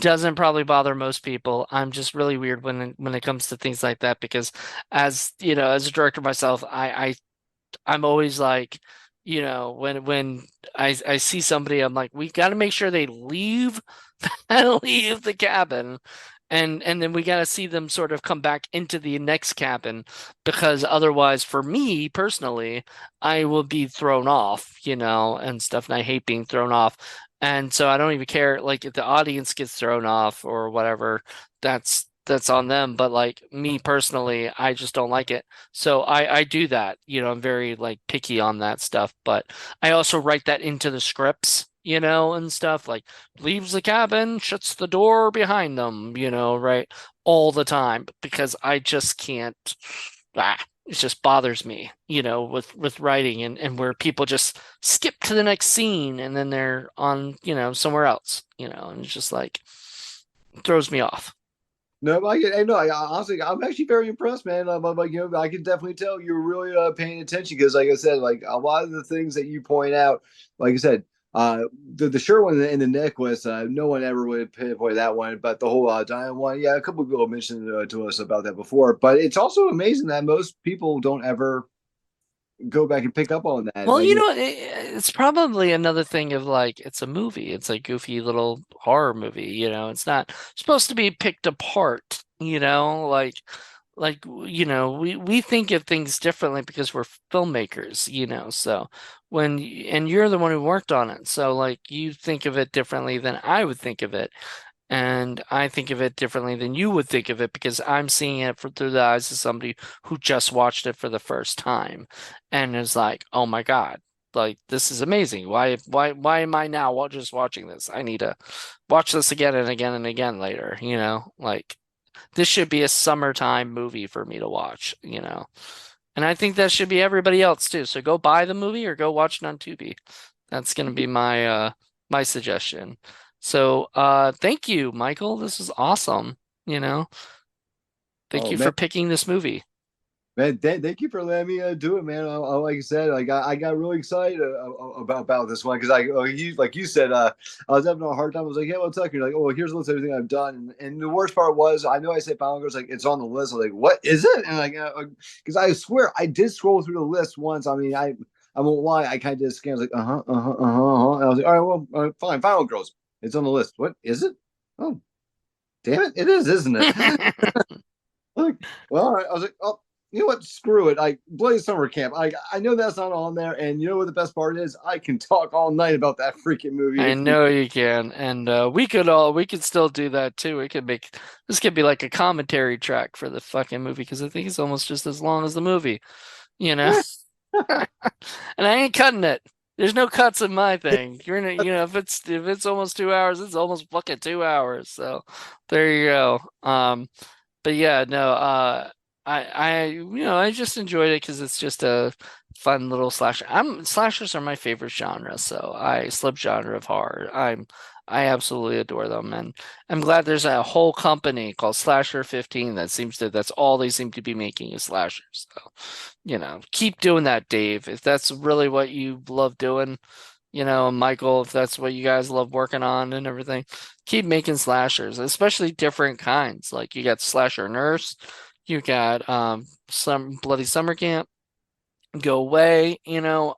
doesn't probably bother most people. I'm just really weird when it comes to things like that because, as you know, as a director myself, I'm always like, when I see somebody, I'm like, we got to make sure they leave and leave the cabin. And then we got to see them sort of come back into the next cabin because otherwise, for me personally, I will be thrown off, and stuff. And I hate being thrown off. And so I don't even care, like if the audience gets thrown off or whatever, that's on them. But like me personally, I just don't like it. So I do that. I'm very like picky on that stuff, but I also write that into the scripts, and stuff like leaves the cabin, shuts the door behind them, right? All the time because I just can't it just bothers me, with writing and where people just skip to the next scene and then they're on, somewhere else, and it's just like throws me off. No, I know. Honestly, I'm actually very impressed, man. Like, I can definitely tell you're really paying attention because, like I said, like a lot of the things that you point out, like I said, uh, the shirt one and the necklace, no one ever would pinpoint that one, but the whole diamond one, yeah, a couple of people mentioned to us about that before. But it's also amazing that most people don't ever go back and pick up on that. Well, Like, it's probably another thing of like it's a movie. It's a goofy little horror movie, It's not supposed to be picked apart, we think of things differently because we're filmmakers, So and you're the one who worked on it. So like you think of it differently than I would think of it. And I think of it differently than you would think of it because I'm seeing it through the eyes of somebody who just watched it for the first time and is like, "Oh my God, like this is amazing. Why am I now just watching this? I need to watch this again and again and again later, Like this should be a summertime movie for me to watch. And I think that should be everybody else too. So go buy the movie or go watch it on Tubi. That's gonna be my suggestion. So thank you, Michael. This is awesome. Thank oh you man. for picking this movie. Man, thank you for letting me do it, man. Like I said, I got really excited about this one because like you said, I was having a hard time. I was like, yeah, what's up? You're like, oh, here's a list of everything I've done, and the worst part was, I know I said Final Girls, like it's on the list. I was like, what is it? And like, because I swear I did scroll through the list once. I mean, I won't lie, I kind of did scan. I was like, And I was like, all right, well, fine, Final Girls, it's on the list. What is it? Oh, damn it, it is, isn't it? Like, well, all right. I was like, oh, you know what? Screw it. I Blaze Summer Camp. I know that's not on there, and you know what the best part is? I can talk all night about that freaking movie I if you. know you can, and we could still do that too. We could make this could be like a commentary track for the fucking movie because I think it's almost just as long as the movie, you know. And I ain't cutting it. There's no cuts in my thing. You're in a, you know, if it's almost 2 hours, it's almost fucking 2 hours. So there you go. But yeah, no, I just enjoyed it because it's just a fun little slasher. Slashers are my favorite genre, so I subgenre of horror. I absolutely adore them, and I'm glad there's a whole company called Slasher 15 that's all they seem to be making is slashers. So, keep doing that, Dave. If that's really what you love doing, Michael, if that's what you guys love working on and everything, keep making slashers, especially different kinds. Like you got Slasher Nurse, you got some Bloody Summer Camp, Go Away,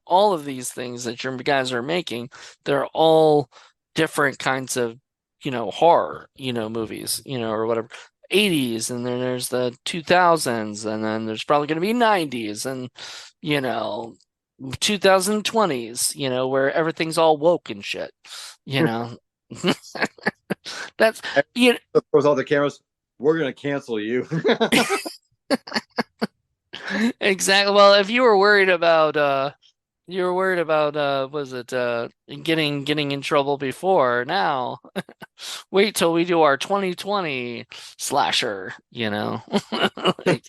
all of these things that your guys are making, they're all different kinds of, horror, movies, or whatever. 80s, and then there's the 2000s, and then there's probably going to be 90s, and you know 2020s, where everything's all woke and shit, you know. That's you know, Throws all the cameras. We're gonna cancel you. exactly. Well, if you were worried about was it getting in trouble before, now wait till we do our 2020 slasher, Like,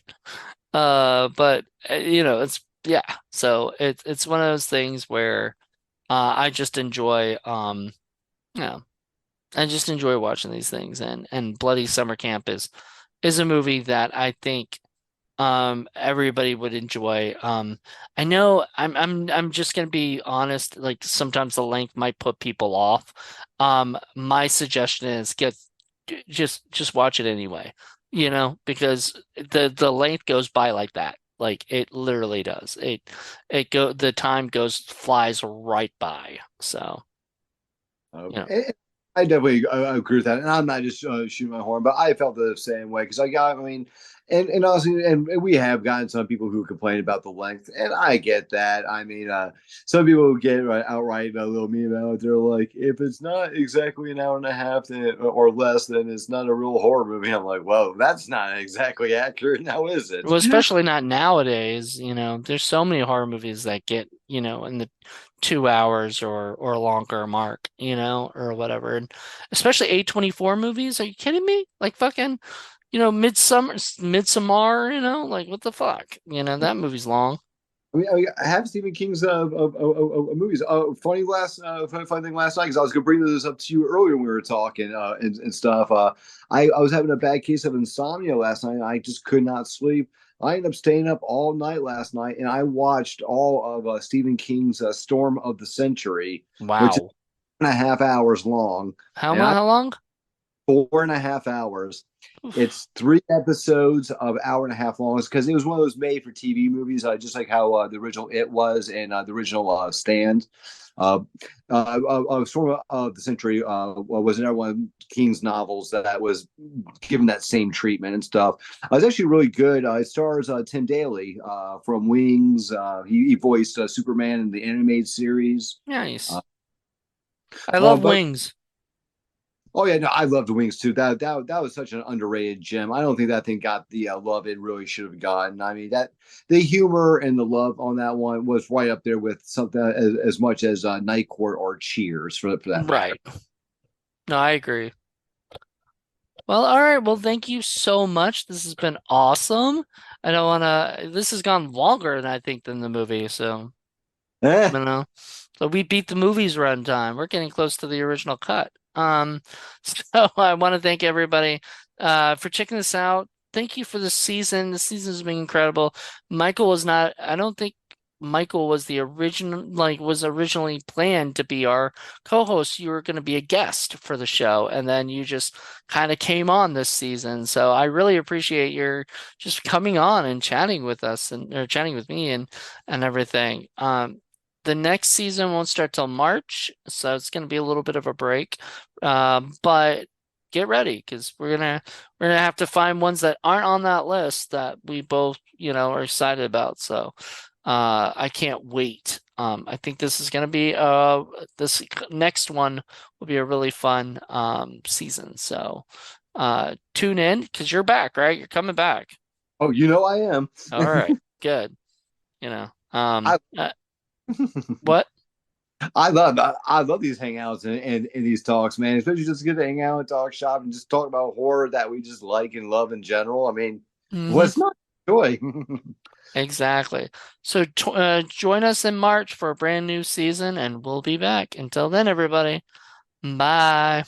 but it's yeah. So it's one of those things where I just enjoy yeah, I just enjoy watching these things, and Bloody Summer Camp is a movie that I think everybody would enjoy. I know I'm just gonna be honest, like sometimes the length might put people off. My suggestion is just watch it anyway, because the length goes by like that. Like it literally does. The time flies right by. So, you know. And I definitely agree with that, and I'm not just shooting my horn, but I felt the same way because I mean, and honestly, and we have gotten some people who complain about the length, and I get that. I mean, some people get outright a little mean about it. They're like, if it's not exactly an hour and a half or less, then it's not a real horror movie. I'm like, well, that's not exactly accurate, now is it? Well, especially not nowadays, there's so many horror movies that get, in the 2 hours or longer mark, or whatever. And especially A24 movies. Are you kidding me? Like fucking, Midsummer, like what the fuck? That movie's long. I have Stephen King's of movies. Funny thing last night because I was going to bring this up to you earlier when we were talking and stuff. I was having a bad case of insomnia last night. And I just could not sleep. I ended up staying up all night last night, and I watched all of Stephen King's Storm of the Century, which is Wow. 2.5 hours long, How and much? I How long? 4.5 hours. Oof. It's 3 episodes of hour and a half long because it was one of those made for TV movies, just like how the original It was and the original Stand. Storm of the Century was another one of King's novels that was given that same treatment and stuff. It's actually really good. It stars Tim Daly from Wings. He voiced Superman in the animated series. Nice. Uh, I love but Wings. Oh yeah, no, I loved Wings too. That was such an underrated gem. I don't think that thing got the love it really should have gotten. I mean, that the humor and the love on that one was right up there with something as much as Night Court or Cheers for that matter. Right. No, I agree. Well, all right. Well, thank you so much. This has been awesome. I don't wanna. This has gone longer than I think than the movie, so. Eh, know. So we beat the movie's runtime. We're getting close to the original cut. So I want to thank everybody for checking this out. Thank you for the season. The season's been incredible. Michael was not, I don't think Michael was the original, like was originally planned to be our co-host. You were going to be a guest for the show, and then you just kind of came on this season. So I really appreciate your just coming on and chatting with us and or chatting with me and everything. The next season won't start till March, so it's going to be a little bit of a break. But get ready because we're gonna have to find ones that aren't on that list that we both are excited about. So I can't wait. I think this is gonna be this next one will be a really fun season. So tune in because you're back, right? You're coming back. oh, I am. All right, good. I What? I love these hangouts and these talks, man. Especially just get to hang out and talk shop and just talk about horror that we just like and love in general. I mean, Hmm. what's not joy? Exactly. So join us in March for a brand new season, and we'll be back. Until then, everybody, bye.